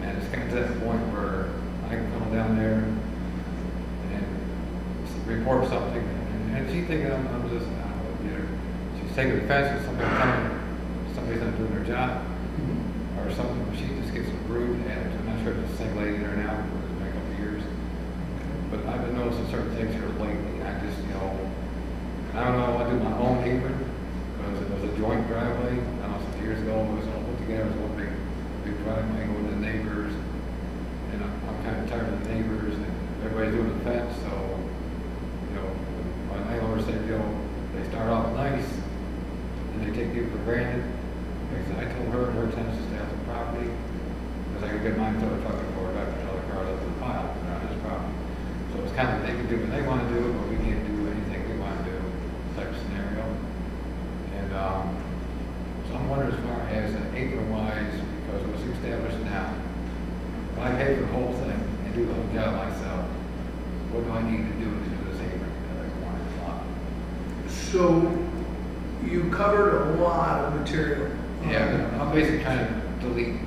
And it's kind of to that point where I can come down there and report something. And she's thinking I'm just, you know, she's taking offense at somebody telling somebody's not doing their job or something. She just gets rude, and I'm not sure if it's the same lady there now, it's been a couple of years. But I've been noticing certain things here lately. I just, you know, I don't know, I want to do my own apron because it was a joint driveway. I don't know, some years ago it was all put together as one big driveway going to the neighbors. And I'm kind of tired of the neighbors and everybody's doing the fence, so, you know, my landlord said, you know, they start off nice and they take you for granted. I told her and her tenants to stay off the property because I could get mine throw a truck and forward back to another car up in the pile around his property. So it's kind of, they can do what they want to do, but we can't do anything we want to do type of scenario. And so I'm wondering as far as apron-wise, because it was established now, if I pay for the whole thing and do the whole job myself, what do I need to do this apron that I want to lot? So you covered a lot of material. Yeah, I'm basically trying to delete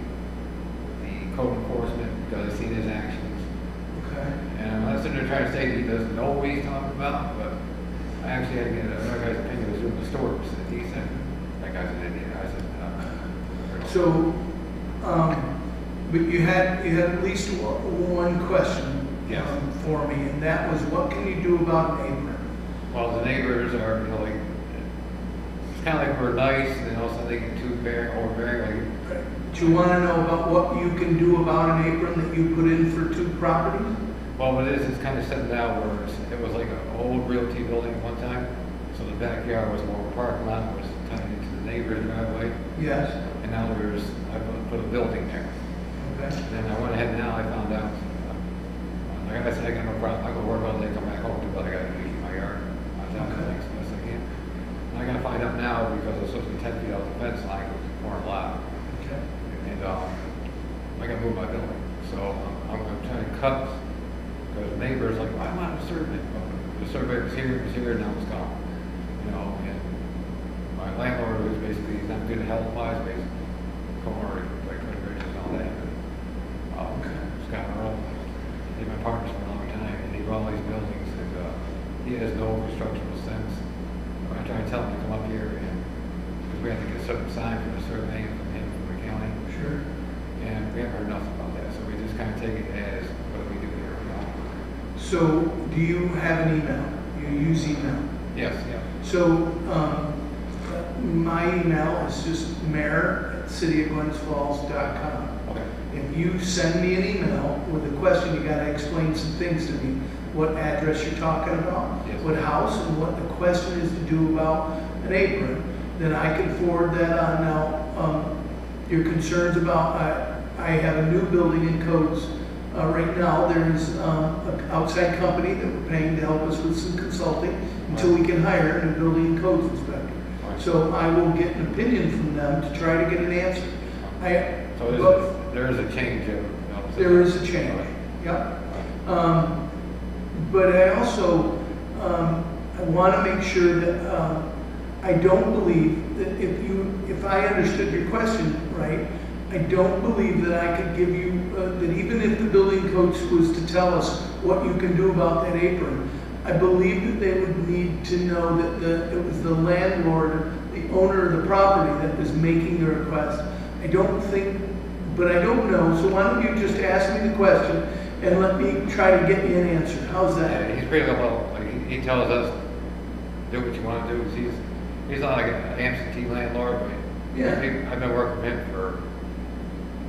the code enforcement because I've seen his actions. Okay. And I'm not sitting there trying to say that he doesn't know what he's talking about, but I actually had to get another guy's opinion. Was doing the stores, and he said that guy's an idiot. I said, So, but you had at least one question Yes. For me, and that was, what can you do about an apron? well, the neighbors are, you know, like, it's kind of like we're nice, and then all of a sudden they get too overbearing. Like, Do you want to know about what you can do about an apron that you put in for 2 properties? well, what it is, it's kind of setting down where it was like an old realty building at one time. So the backyard was more parking lot, was tied into the neighbor's driveway. Yes. And now I put a building there. Okay. Then I went ahead now, I found out, like I said, I got no problem, I go work all day, come back home, do what I gotta do, keep my yard. I'm down to the next best I can. And I gotta find out now, because it's supposed to be 10 feet off the fence line, with the corner lot. Okay. And, I gotta move my building. So I'm trying to cut, because the neighbor's like, I'm not a survey. The survey was here, now it's gone. You know, and my landlord was basically, he's not good at health-wise, basically, corner, like Twin Bridges and all that. But, Scott Earl, he's my partner for a long time, and he bought all these buildings, and he has no constructional sense. I try to tell him to come up here, and because we have to get sign from a survey from him from the county. Sure. And we haven't heard nothing about that, so we just kind of take it as, what do we do here, you know? So, do you have an email? You use email? Yes, yeah. So, my email is just mayor@cityofglensfalls.com. Okay. If you send me an email with a question, you gotta explain some things to me. What address you're talking about, Yes. what house, and what the question is to do about an apron, then I can forward that on. Now, your concerns about, I have a new building in codes. Right now, there's an outside company that we're paying to help us with some consulting until we can hire a new building and codes inspector. So I will get an opinion from them to try to get an answer. So there is a change of, There is a change, yep. But I also, I want to make sure that, I don't believe that if I understood your question right, I don't believe that I could give you, that even if the building coach was to tell us what you can do about that apron, I believe that they would need to know that it was the landlord, the owner of the property that was making the request. I don't think, but I don't know, so why don't you just ask me the question and let me try to get you an answer. How's Yeah, that? he's pretty well, like, he tells us, do what you want to do. He's not like an absentee landlord, but Yeah. I've been working with him for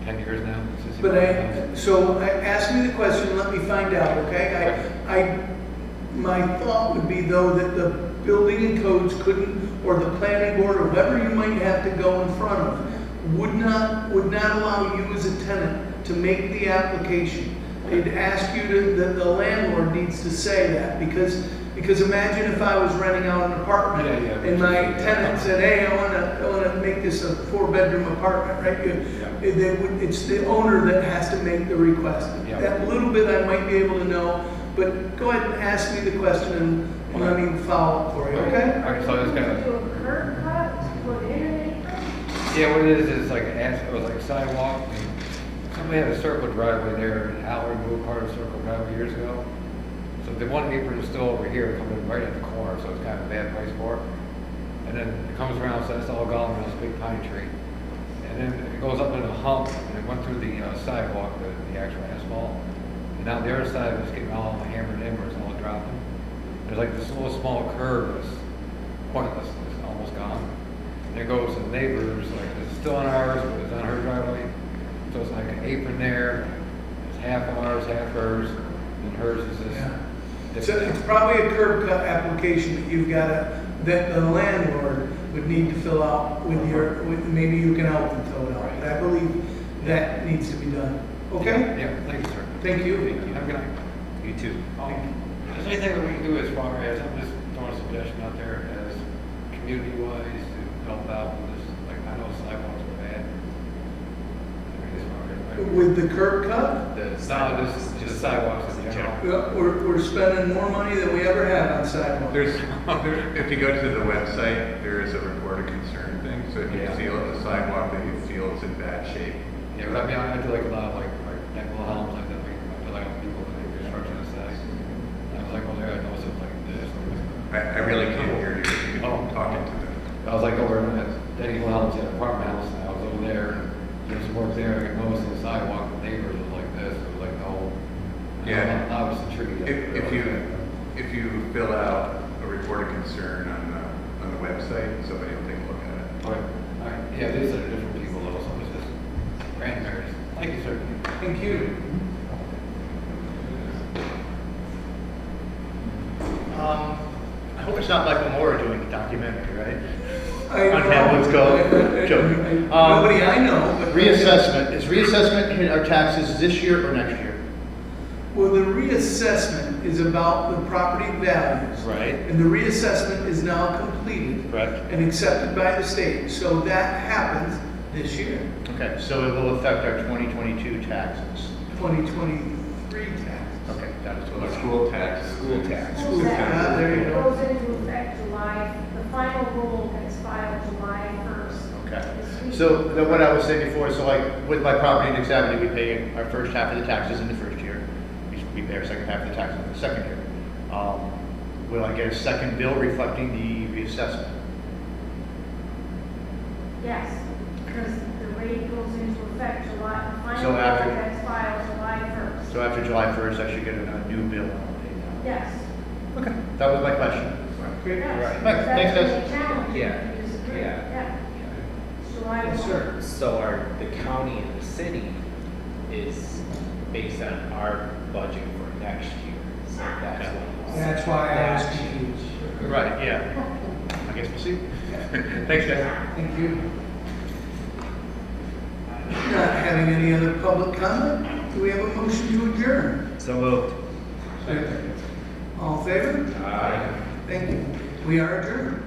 10 years now. since he But moved in. ask me the question, let me find out, okay? My thought would be though that the building and codes couldn't, or the planning board, or whoever you might have to go in front of, would not allow you as a tenant to make the application. They'd ask you to, the landlord needs to say that, because imagine if I was renting out an apartment Yeah, yeah. and my tenant said, hey, I wanna make this a 4-bedroom apartment, right? It's the owner that has to make the request. Yeah. That little bit I might be able to know, but go ahead and ask me the question and let me follow up for you, okay? All right, so it's kind Do of, a curb cut to put in an apron? yeah, what it is like, it was like sidewalk. And somebody had a circle driveway there, and Al removed part of the circle driveway years ago. So the one apron is still over here, coming right at the corner, so it's kind of a bad place for it. And then it comes around, so it's all gone around this big pine tree. And then it goes up in a hump, and it went through the sidewalk, the actual asphalt. And now the other side was getting all hammered in, where it's all dropping. There's like this little small curve that's pointless, it's almost gone. And it goes to the neighbors, like it's still on ours, but it's on her driveway. So it's like an apron there, it's half ours, half hers, and hers is this. So it's probably a curb cut application that you've got that the landlord would need to fill out maybe you can help them fill it out. But I believe that needs to be done. Okay? Yeah, thank you, sir. Thank you. Have a good night. You too. Is there anything that we can do as far as, I'm just throwing a suggestion out there, as community-wise to help out with this, like, I know sidewalks are bad. I mean, as far as- With the curb cut, No, just sidewalks in general. we're spending more money than we ever have on sidewalks. If you go to the website, there is a report of concern thing, so if you Yeah. feel the sidewalk that you feel is in bad shape. Yeah, but I mean, I do like a lot of like technical helms, like that, like, I do like people that do construction and stuff. And I was like, well, there, I know something like this. I really can't hear you if you're Oh. talking to them. I was like over at technical helms at apartment house, and I was over there, and doing some work there, I noticed the sidewalk, the neighbors was like this, it was like the whole. Yeah. Now it's the tree. If you fill out a report of concern on the website, somebody will take a look at it. Okay, all right, yeah, these are different people though, so it's just grandparents. Thank you, sir. Thank you. I hope it's not Michael Moore doing the documentary, right? I On know. Hamlin's Cove. Joking. Nobody I know, but. Reassessment, is reassessment hit our taxes this year or next year? Well, the reassessment is about the property values. Right. And the reassessment is now completed. Correct. And accepted by the state. So that happens this year, Okay, so it will affect our 2022 taxes. 2023 tax. Okay, that is So what the I school tax. School tax. There you It go. goes into effect July, the final rule is filed July 1st. Okay. This week. So then what I was saying before, so like with my property index avenue, we pay our first half of the taxes in the first year. We pay our second half of the taxes in the second year. Will I get a second bill reflecting the reassessment? Yes, because the rate goes into effect July, the final So bill after- that's filed July 1st. So after July 1st, I should get a new bill. Yes. Okay, that was my question. Great. Yes. Right. Thanks, That's guys. a challenge. Yeah. if you disagree. Yeah. Yeah. July Yes, 1. sir. So the county and the city is based on our budget for next year. So that's what. That's why I was That confused. Right, yeah. I guess we'll see. Thanks, guys. Thank you. Not having any other public comment, do we have a motion to adjourn? So moved. All in favor? Aye. Thank you. We are adjourned.